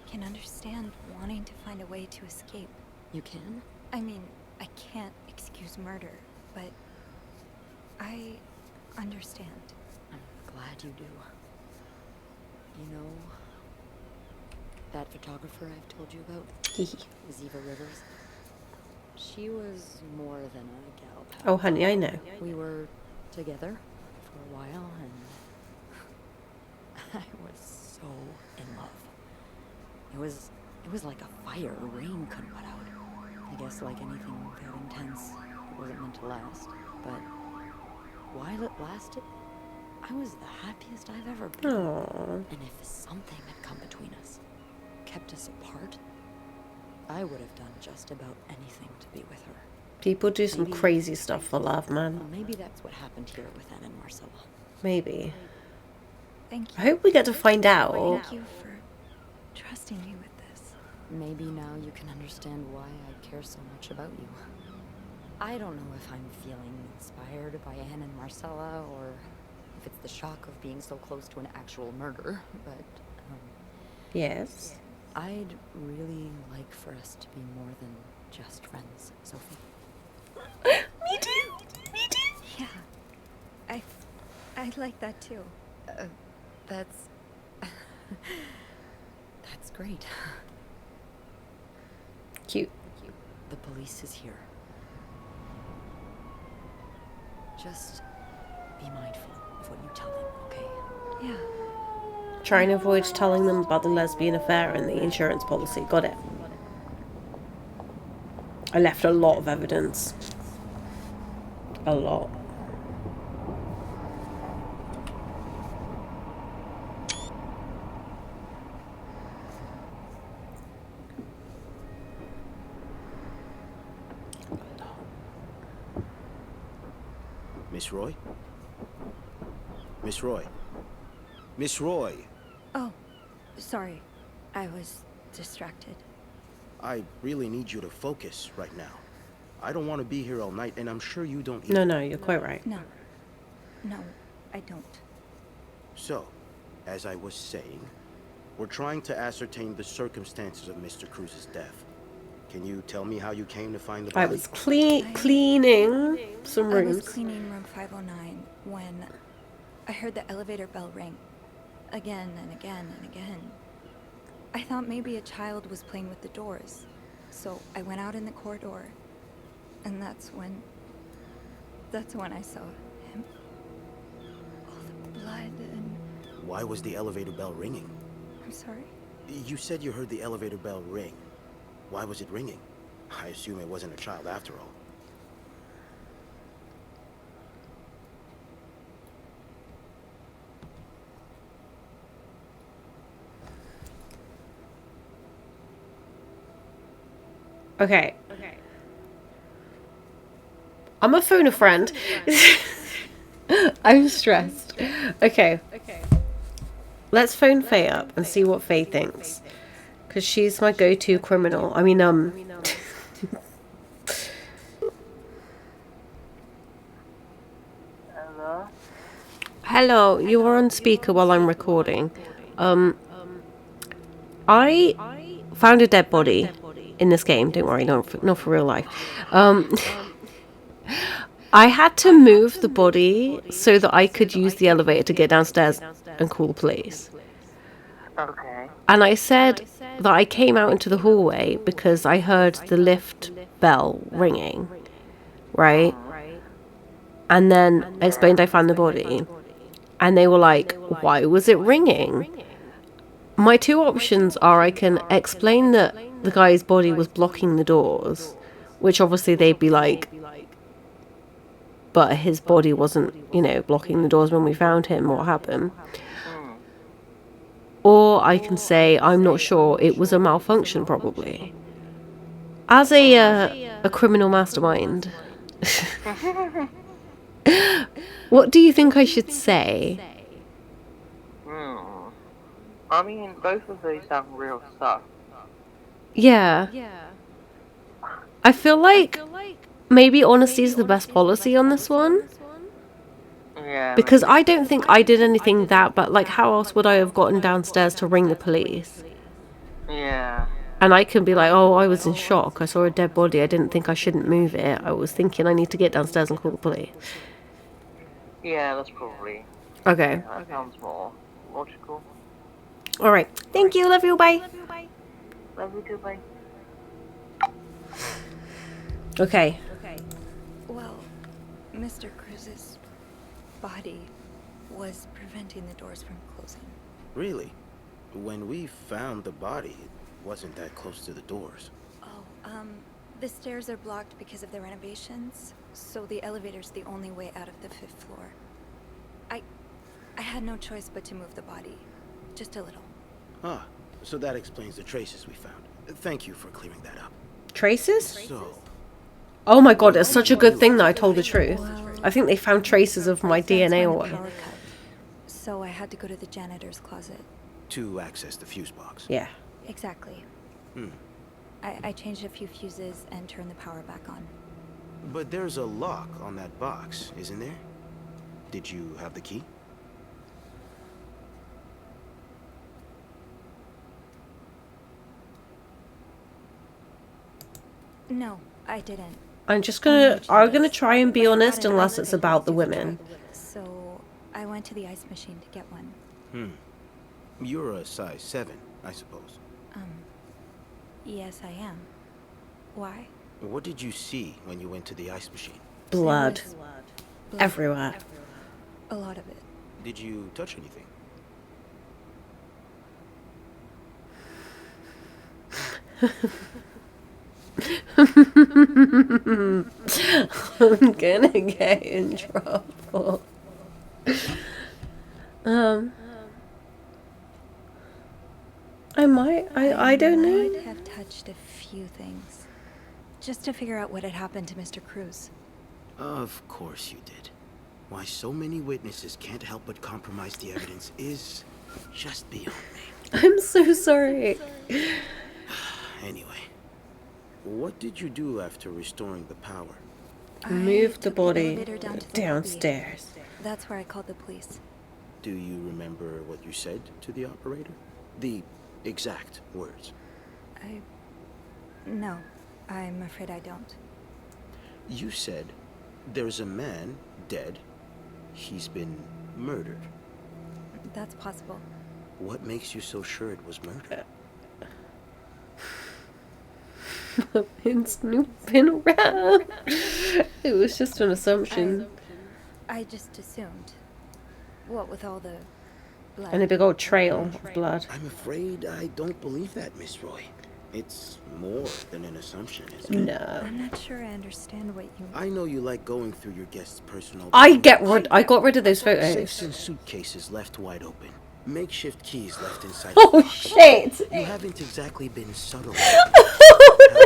Speaker 2: I can understand wanting to find a way to escape.
Speaker 5: You can?
Speaker 2: I mean, I can't excuse murder, but I understand.
Speaker 5: I'm glad you do. You know, that photographer I've told you about, Ziva Rivers, she was more than a gal pal.
Speaker 1: Oh, honey, I know.
Speaker 5: We were together for a while, and I was so in love. It was like a fire rain couldn't put out. I guess like anything that intense, it wasn't meant to last. But while it lasted, I was the happiest I've ever been.
Speaker 1: Aww.
Speaker 5: And if something had come between us, kept us apart, I would have done just about anything to be with her.
Speaker 1: People do some
Speaker 5: Maybe-
Speaker 1: crazy stuff for love,
Speaker 5: Well,
Speaker 1: man.
Speaker 5: maybe that's what happened here with Anne and Marcella.
Speaker 1: Maybe.
Speaker 2: Thank
Speaker 1: I
Speaker 2: you.
Speaker 1: hope we get to find out.
Speaker 2: Thank you for trusting me with this.
Speaker 5: Maybe now you can understand why I care so much about you. I don't know if I'm feeling inspired by Anne and Marcella, or if it's the shock of being so close to an actual murder, but
Speaker 1: Yes.
Speaker 5: I'd really like for us to be more than just friends, Sophie.
Speaker 1: Me too. Me too.
Speaker 2: Yeah. I like that too.
Speaker 5: That's... that's great.
Speaker 1: Cute.
Speaker 5: The police is here. Just be mindful of what you tell them, okay?
Speaker 2: Yeah.
Speaker 1: Try and avoid telling them about the lesbian affair and the insurance policy. Got it. I left a lot of evidence. A lot.
Speaker 6: Miss Roy? Miss Roy? Miss Roy!
Speaker 2: Oh, sorry. I was distracted.
Speaker 6: I really need you to focus right now. I don't want to be here all night, and I'm sure you don't
Speaker 1: No,
Speaker 6: either.
Speaker 1: no, you're quite right.
Speaker 2: No. No, I don't.
Speaker 6: So, as I was saying, we're trying to ascertain the circumstances of Mr. Cruz's death. Can you tell me how you came to find the
Speaker 1: I
Speaker 6: body?
Speaker 1: was cleaning some
Speaker 2: I was
Speaker 1: rooms.
Speaker 2: cleaning room 509 when I heard the elevator bell ring. Again and again and again. I thought maybe a child was playing with the doors. So I went out in the corridor. And that's when I saw him. All the blood and...
Speaker 6: Why was the elevator bell ringing?
Speaker 2: I'm sorry?
Speaker 6: You said you heard the elevator bell ring. Why was it ringing? I assume it wasn't a child after all.
Speaker 1: Okay. I'm a phone a friend. I'm stressed. Okay. Let's phone Faye up and see what Faye thinks. Because she's my go-to criminal. I mean, Hello, you are on speaker while I'm recording. I found a dead body in this game. Don't worry, not for real life. I had to move the body so that I could use the elevator to get downstairs and call the police.
Speaker 7: Okay.
Speaker 1: And I said that I came out into the hallway because I heard the lift bell ringing, right? And then I explained I found the body. And they were like, why was it ringing? My two options are I can explain that the guy's body was blocking the doors, which obviously they'd be like, but his body wasn't, blocking the doors when we found him. What happened? Or or I can say I'm not sure. It was a malfunction, probably. As a criminal mastermind, what do you think I should say?
Speaker 7: I mean, both of these sound real stuff.
Speaker 1: Yeah. I feel like maybe honesty is the best policy on this one.
Speaker 7: Yeah.
Speaker 1: Because I don't think I did anything that, but like, how else would I have gotten downstairs to ring the police?
Speaker 7: Yeah.
Speaker 1: And I can be like, oh, I was in shock. I saw a dead body. I didn't think I shouldn't move it. I was thinking I need to get downstairs and call the police.
Speaker 7: Yeah, that's probably.
Speaker 1: Okay.
Speaker 7: That sounds more logical.
Speaker 1: All right. Thank you. Love you. Bye.
Speaker 7: Love you too, bye.
Speaker 1: Okay.
Speaker 2: Well, Mr. Cruz's body was preventing the doors from closing.
Speaker 6: Really? When we found the body, it wasn't that close to the doors.
Speaker 2: The stairs are blocked because of the renovations, so the elevator's the only way out of the 5th floor. I had no choice but to move the body. Just a little.
Speaker 6: Ah, so that explains the traces we found. Thank you for clearing that up.
Speaker 1: Traces?
Speaker 6: So,
Speaker 1: Oh my god, it's such a good thing that I told the truth. I think they found traces of my
Speaker 2: That's
Speaker 1: DNA or
Speaker 2: when the
Speaker 1: whatever.
Speaker 2: power cut. So I had to go to the janitor's closet.
Speaker 6: to access the fuse box.
Speaker 1: Yeah.
Speaker 2: Exactly.
Speaker 6: Hmm.
Speaker 2: I changed a few fuses and turned the power back on.
Speaker 6: But there's a lock on that box, isn't there? Did you have the key?
Speaker 2: No, I didn't.
Speaker 1: I'm gonna try and be honest unless it's about the women.
Speaker 2: So I went to the ice machine to get one.
Speaker 6: You're a size 7, I suppose.
Speaker 2: Yes, I am. Why?
Speaker 6: What did you see when you went to the ice machine?
Speaker 1: Blood.
Speaker 2: There was blood
Speaker 1: Everywhere.
Speaker 2: A lot of it.
Speaker 6: Did you touch anything?
Speaker 1: I'm gonna get in trouble. I don't
Speaker 2: I
Speaker 1: know.
Speaker 2: might have touched a few things. Just to figure out what had happened to Mr. Cruz.
Speaker 6: Of course you did. Why so many witnesses can't help but compromise the evidence is just beyond me.
Speaker 1: I'm so sorry.
Speaker 6: Anyway, what did you do after restoring the power?
Speaker 1: Move the
Speaker 2: took
Speaker 1: body
Speaker 2: elevator down to the lobby.
Speaker 1: downstairs.
Speaker 2: That's where I called the police.
Speaker 6: Do you remember what you said to the operator? The exact words.
Speaker 2: No, I'm afraid I don't.
Speaker 6: You said, there's a man dead. He's been murdered.
Speaker 2: That's possible.
Speaker 6: What makes you so sure it was murder?
Speaker 1: I've been snooping around. It was just an assumption.
Speaker 2: I just assumed. What with all the blood?
Speaker 1: And a big old trail of blood.
Speaker 6: I'm afraid I don't believe that, Miss Roy. It's more than an assumption, isn't it?
Speaker 1: No.
Speaker 2: I'm not sure I understand what you...
Speaker 6: I know you like going through your guests' personal...
Speaker 1: I got rid of those photos.
Speaker 6: Safes and suitcases left wide open. Makeshift keys left inside.
Speaker 1: Oh shit!
Speaker 6: You haven't exactly been subtle.
Speaker 1: Oh no!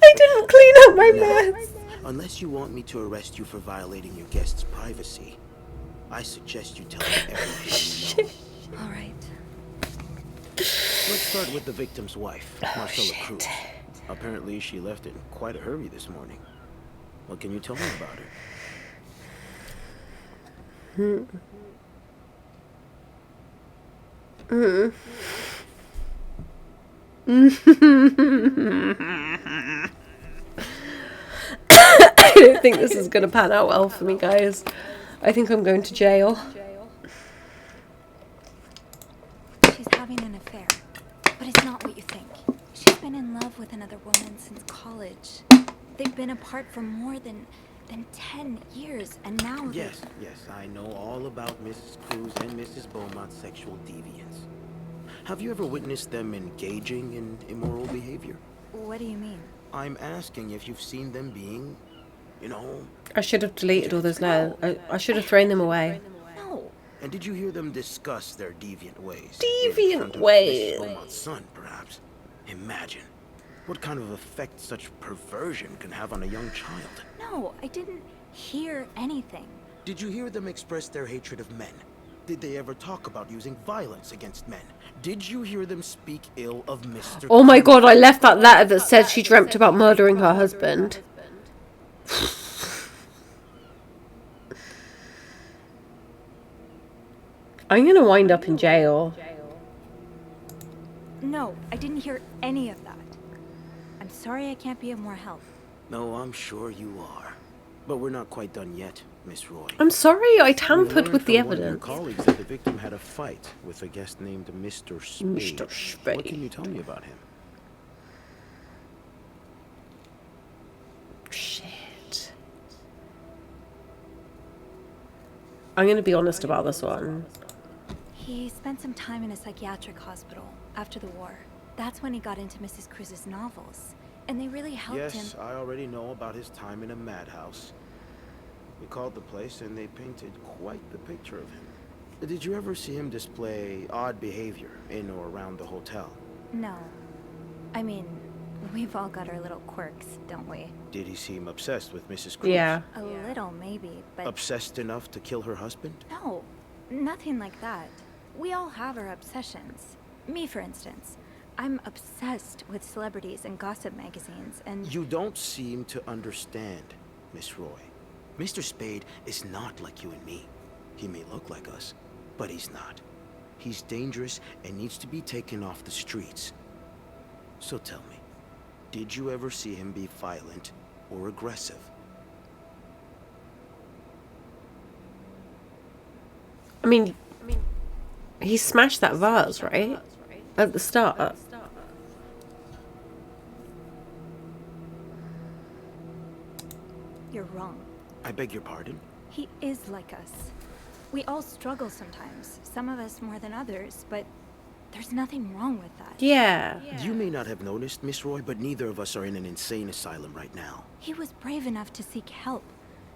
Speaker 1: I didn't clean up my mess.
Speaker 6: Unless you want me to arrest you for violating your guests' privacy, I suggest you tell me everything you know.
Speaker 2: All right.
Speaker 6: Let's start with the victim's wife, Marcella Cruz. Apparently, she left in quite a hurry this morning. What can you tell me about her? I don't think this is gonna pan out well for me, guys. I think I'm going to jail.
Speaker 2: She's having an affair. But it's not what you think. She's been in love with another woman since college. They've been apart for more than 10 years, and now
Speaker 6: Yes, I know all about Mrs. Cruz and Mrs. Beaumont's sexual deviance. Have you ever witnessed them engaging in immoral behavior?
Speaker 2: What do you mean?
Speaker 6: I'm asking if you've seen them being, you know...
Speaker 1: I should have deleted all those letters. I should have thrown them away.
Speaker 2: No,
Speaker 6: And did you hear them discuss their deviant ways?
Speaker 1: Deviant
Speaker 6: In front of
Speaker 1: ways.
Speaker 6: Mrs. Beaumont's son, perhaps. Imagine what kind of effect such perversion can have on a young child.
Speaker 2: No, I didn't hear anything.
Speaker 6: Did you hear them express their hatred of men? Did they ever talk about using violence against men? Did you hear them speak ill of Mr.
Speaker 1: Oh my god, I left that letter that said she dreamt about murdering her husband. I'm gonna wind up in jail.
Speaker 2: No, I didn't hear any of that. I'm sorry I can't be of more help.
Speaker 6: No, I'm sure you are. But we're not quite done yet, Miss Roy.
Speaker 1: I'm sorry I
Speaker 6: We
Speaker 1: tampered
Speaker 6: learned
Speaker 1: with the
Speaker 6: from one of your
Speaker 1: evidence.
Speaker 6: colleagues that the victim had a fight with a guest named Mr. Spade.
Speaker 1: Mr. Spade.
Speaker 6: What can you tell me about him?
Speaker 1: Shit. I'm gonna be honest about this one.
Speaker 2: He spent some time in a psychiatric hospital after the war. That's when he got into Mrs. Cruz's novels. And they really helped him.
Speaker 6: Yes, I already know about his time in a madhouse. We called the place and they painted quite the picture of him. Did you ever see him display odd behavior in or around the hotel?
Speaker 2: No. I mean, we've all got our little quirks, don't we?
Speaker 6: Did he seem obsessed with Mrs. Cruz?
Speaker 1: Yeah.
Speaker 2: A little, maybe, but
Speaker 6: Obsessed enough to kill her husband?
Speaker 2: no. Nothing like that. We all have our obsessions. Me, for instance. I'm obsessed with celebrities and gossip magazines, and
Speaker 6: You don't seem to understand, Miss Roy. Mr. Spade is not like you and me. He may look like us, but he's not. He's dangerous and needs to be taken off the streets. So tell me, did you ever see him be violent or aggressive?
Speaker 1: I mean, he smashed that vase, right? At the start.
Speaker 2: you're wrong.
Speaker 6: I beg your pardon?
Speaker 2: He is like us. We all struggle sometimes, some of us more than others, but there's nothing wrong with that.
Speaker 1: Yeah.
Speaker 6: You may not have noticed, Miss Roy, but neither of us are in an insane asylum right now.
Speaker 2: He was brave enough to seek help.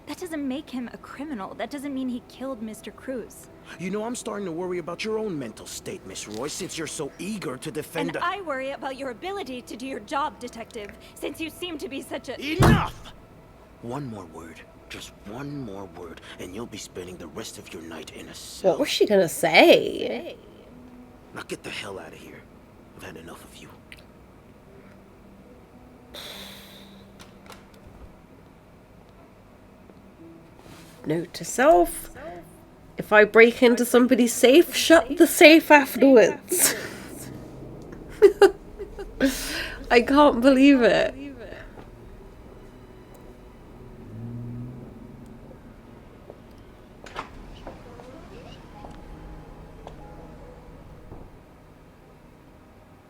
Speaker 2: That doesn't make him a criminal. That doesn't mean he killed Mr. Cruz.
Speaker 6: You know, I'm starting to worry about your own mental state, Miss Roy, since you're so eager to defend
Speaker 2: And I worry about your ability to do your job, Detective, since you seem to be such a...
Speaker 6: Enough! One more word. Just one more word, and you'll be spending the rest of your night in a cell.
Speaker 1: What was she gonna say?
Speaker 6: Now get the hell out of here. I've had enough of you.
Speaker 1: Note to self. If I break into somebody's safe, shut the safe afterwards. I can't believe it.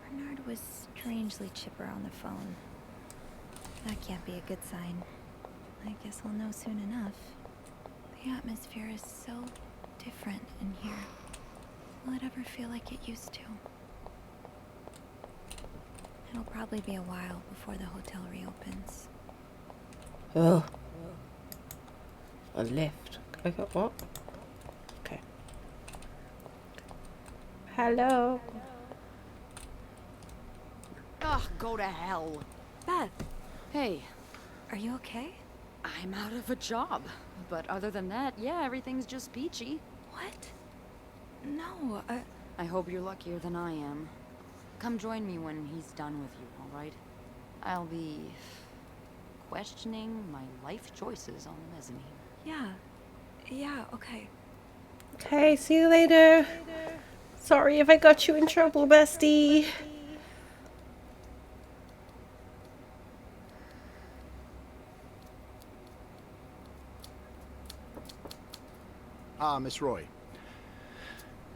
Speaker 2: Bernard was strangely chipper on the phone. That can't be a good sign. I guess we'll know soon enough. The atmosphere is so different in here. Will it ever feel like it used to? It'll probably be a while before the hotel reopens.
Speaker 1: Oh. A lift. I got what? Okay. Hello.
Speaker 5: Ugh, go to hell.
Speaker 2: Beth,
Speaker 5: Hey,
Speaker 2: are you okay?
Speaker 5: I'm out of a job. But other than that, yeah, everything's just peachy.
Speaker 2: What? No,
Speaker 5: I hope you're luckier than I am. Come join me when he's done with you, alright? I'll be questioning my life choices on the mezzanine.
Speaker 2: yeah, okay.
Speaker 1: Okay, see you later. Sorry if I got you in trouble, bestie.
Speaker 8: Ah, Miss Roy.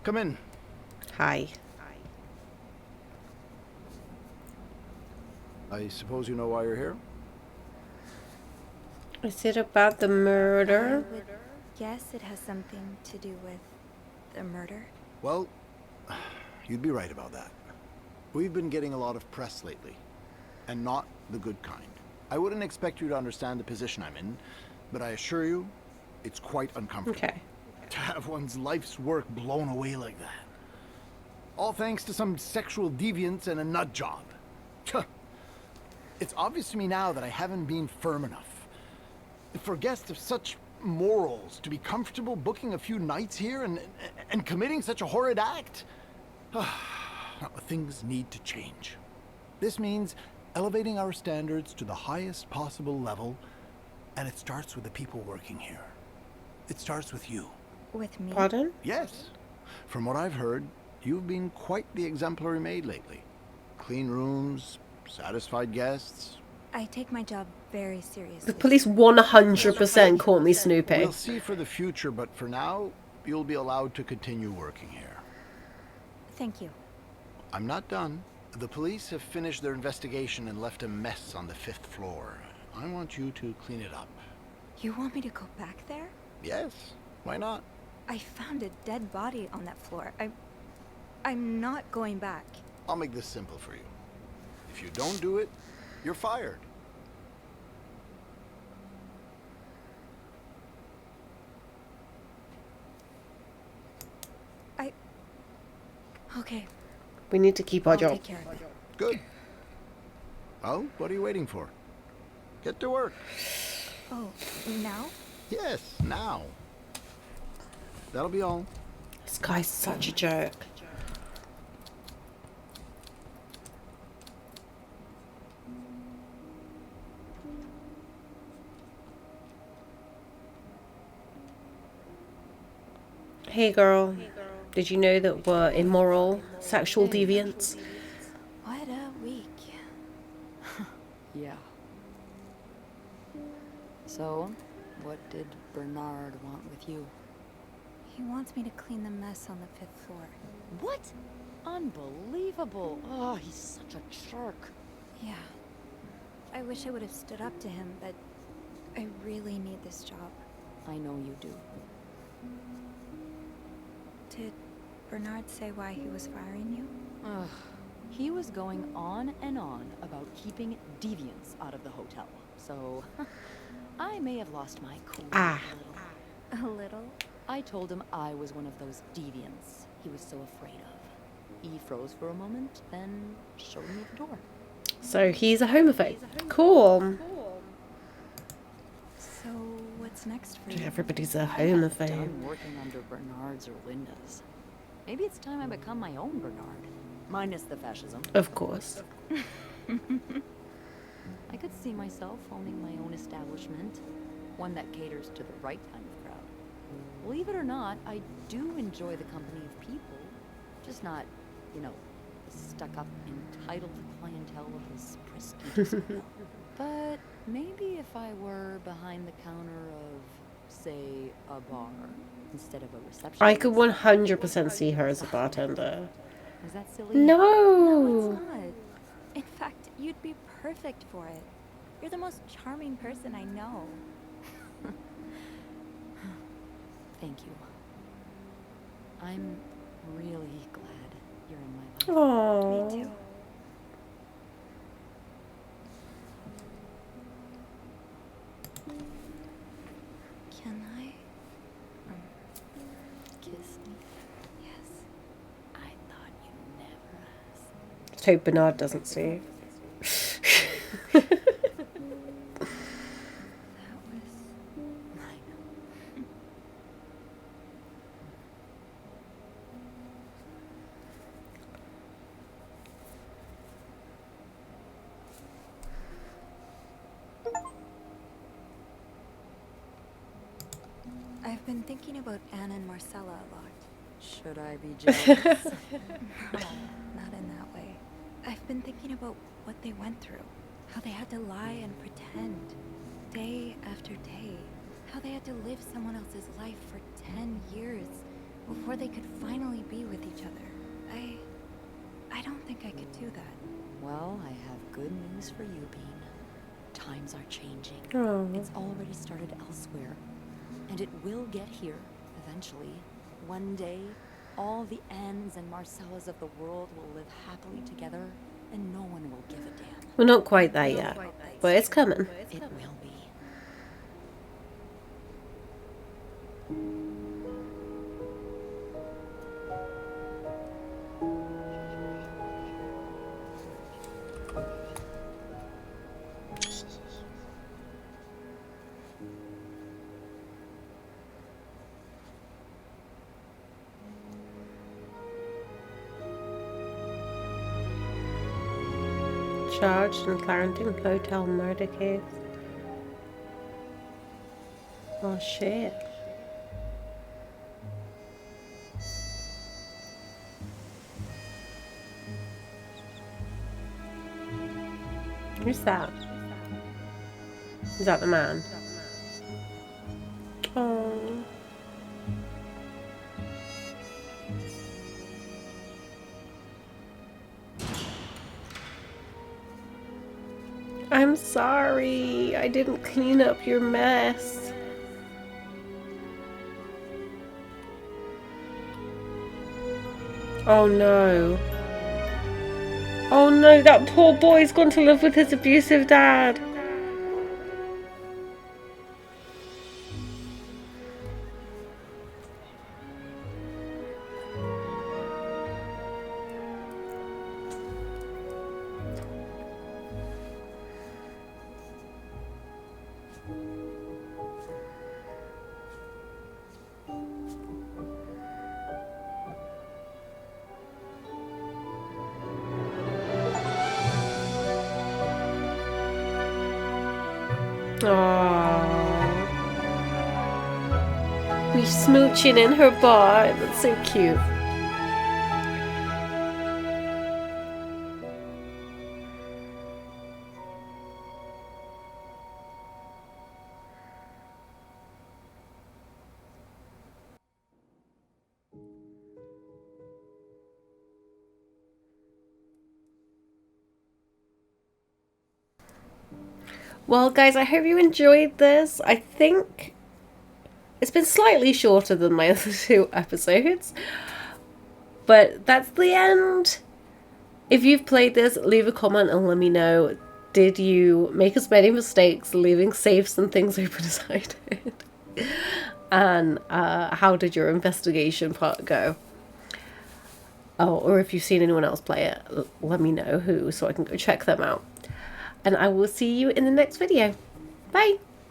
Speaker 8: Come in.
Speaker 1: Hi.
Speaker 8: I suppose you know why you're here?
Speaker 1: Is it about the murder?
Speaker 2: I would guess it has something to do with the murder.
Speaker 8: Well, you'd be right about that. We've been getting a lot of press lately, and not the good kind. I wouldn't expect you to understand the position I'm in, but I assure you, it's quite uncomfortable.
Speaker 1: Okay.
Speaker 8: To have one's life's work blown away like that. All thanks to some sexual deviance and a nut job. It's obvious to me now that I haven't been firm enough. For guests of such morals to be comfortable booking a few nights here and committing such a horrid act. Things need to change. This means elevating our standards to the highest possible level, and it starts with the people working here. It starts with you.
Speaker 2: With me?
Speaker 1: Pardon?
Speaker 8: Yes. From what I've heard, you've been quite the exemplary maid lately. Clean rooms, satisfied guests.
Speaker 2: I take my job very seriously.
Speaker 1: The police 100% caught me snooping.
Speaker 8: We'll see for the future, but for now, you'll be allowed to continue working here.
Speaker 2: Thank you.
Speaker 8: I'm not done. The police have finished their investigation and left a mess on the 5th floor. I want you to clean it up.
Speaker 2: You want me to go back there?
Speaker 8: Yes, why not?
Speaker 2: I found a dead body on that floor. I'm not going back.
Speaker 8: I'll make this simple for you. If you don't do it, you're fired.
Speaker 2: Okay.
Speaker 1: We need to keep our
Speaker 2: I'll
Speaker 1: job.
Speaker 2: take care of it.
Speaker 8: Good. Well, what are you waiting for? Get to work.
Speaker 2: Oh, now?
Speaker 8: Yes, now. That'll be all.
Speaker 1: This guy's such a jerk. Hey girl, did you know that we're immoral sexual deviants?
Speaker 2: What a week.
Speaker 5: Yeah. So, what did Bernard want with you?
Speaker 2: He wants me to clean the mess on the 5th floor.
Speaker 5: What? Unbelievable. Oh, he's such a jerk.
Speaker 2: Yeah. I wish I would have stood up to him, but I really need this job.
Speaker 5: I know you do.
Speaker 2: Did Bernard say why he was firing you?
Speaker 5: Ugh. He was going on and on about keeping deviants out of the hotel. So, I may have lost my cool
Speaker 1: Ah.
Speaker 5: a little.
Speaker 2: A little?
Speaker 5: I told him I was one of those deviants he was so afraid of. He froze for a moment, then showed me the door.
Speaker 1: So he's a homophobe. Cool.
Speaker 2: So, what's next for you?
Speaker 1: Everybody's a
Speaker 5: I'm
Speaker 1: homophobe.
Speaker 5: done working under Bernard's or Linda's. Maybe it's time I become my own Bernard. Minus the fascism.
Speaker 1: Of course.
Speaker 5: I could see myself owning my own establishment. One that caters to the right kind of crowd. Believe it or not, I do enjoy the company of people. Just not, you know, the stuck-up, entitled clientele of this prestigious hotel. But maybe if I were behind the counter of, say, a bar, instead of a reception.
Speaker 1: I could 100% see her as a bartender.
Speaker 5: Is that silly?
Speaker 2: No,
Speaker 1: No!
Speaker 2: it's not. In fact, you'd be perfect for it. You're the most charming person I know.
Speaker 5: Thank you. I'm really glad you're in my life.
Speaker 2: Me
Speaker 1: Aww.
Speaker 2: too. Can I?
Speaker 5: Kiss me.
Speaker 2: Yes.
Speaker 5: I thought you'd never ask.
Speaker 1: Let's hope Bernard doesn't see.
Speaker 2: That was.
Speaker 5: I know.
Speaker 2: I've been thinking about Anne and Marcella a lot.
Speaker 5: Should I be jealous?
Speaker 2: No, not in that way. I've been thinking about what they went through. How they had to lie and pretend. Day after day. How they had to live someone else's life for 10 years before they could finally be with each other. I don't think I could do that.
Speaker 5: Well, I have good news for you, Bean. Times are changing.
Speaker 1: Oh.
Speaker 5: It's already started elsewhere. And it will get here, eventually. One day, all the Annes and Marcellas of the world will live happily together, and no one will give a damn.
Speaker 1: We're not quite there yet, but it's coming.
Speaker 5: It will be.
Speaker 1: Charged in Clarendon Hotel murder case. Oh shit. Who's that? Is that the man? Oh. I'm sorry. I didn't clean up your mess. Oh no. Oh no, that poor boy's gone to live with his abusive dad. Aww. We smooching in her bar. That's so cute. Well, guys, I hope you enjoyed this. I think it's been slightly shorter than my other 2 episodes, but that's the end. If you've played this, leave a comment and let me know. Did you make as many mistakes leaving safes and things open as I did? And how did your investigation part go? Oh, or if you've seen anyone else play it, let me know who so I can go check them out. And I will see you in the next video. Bye!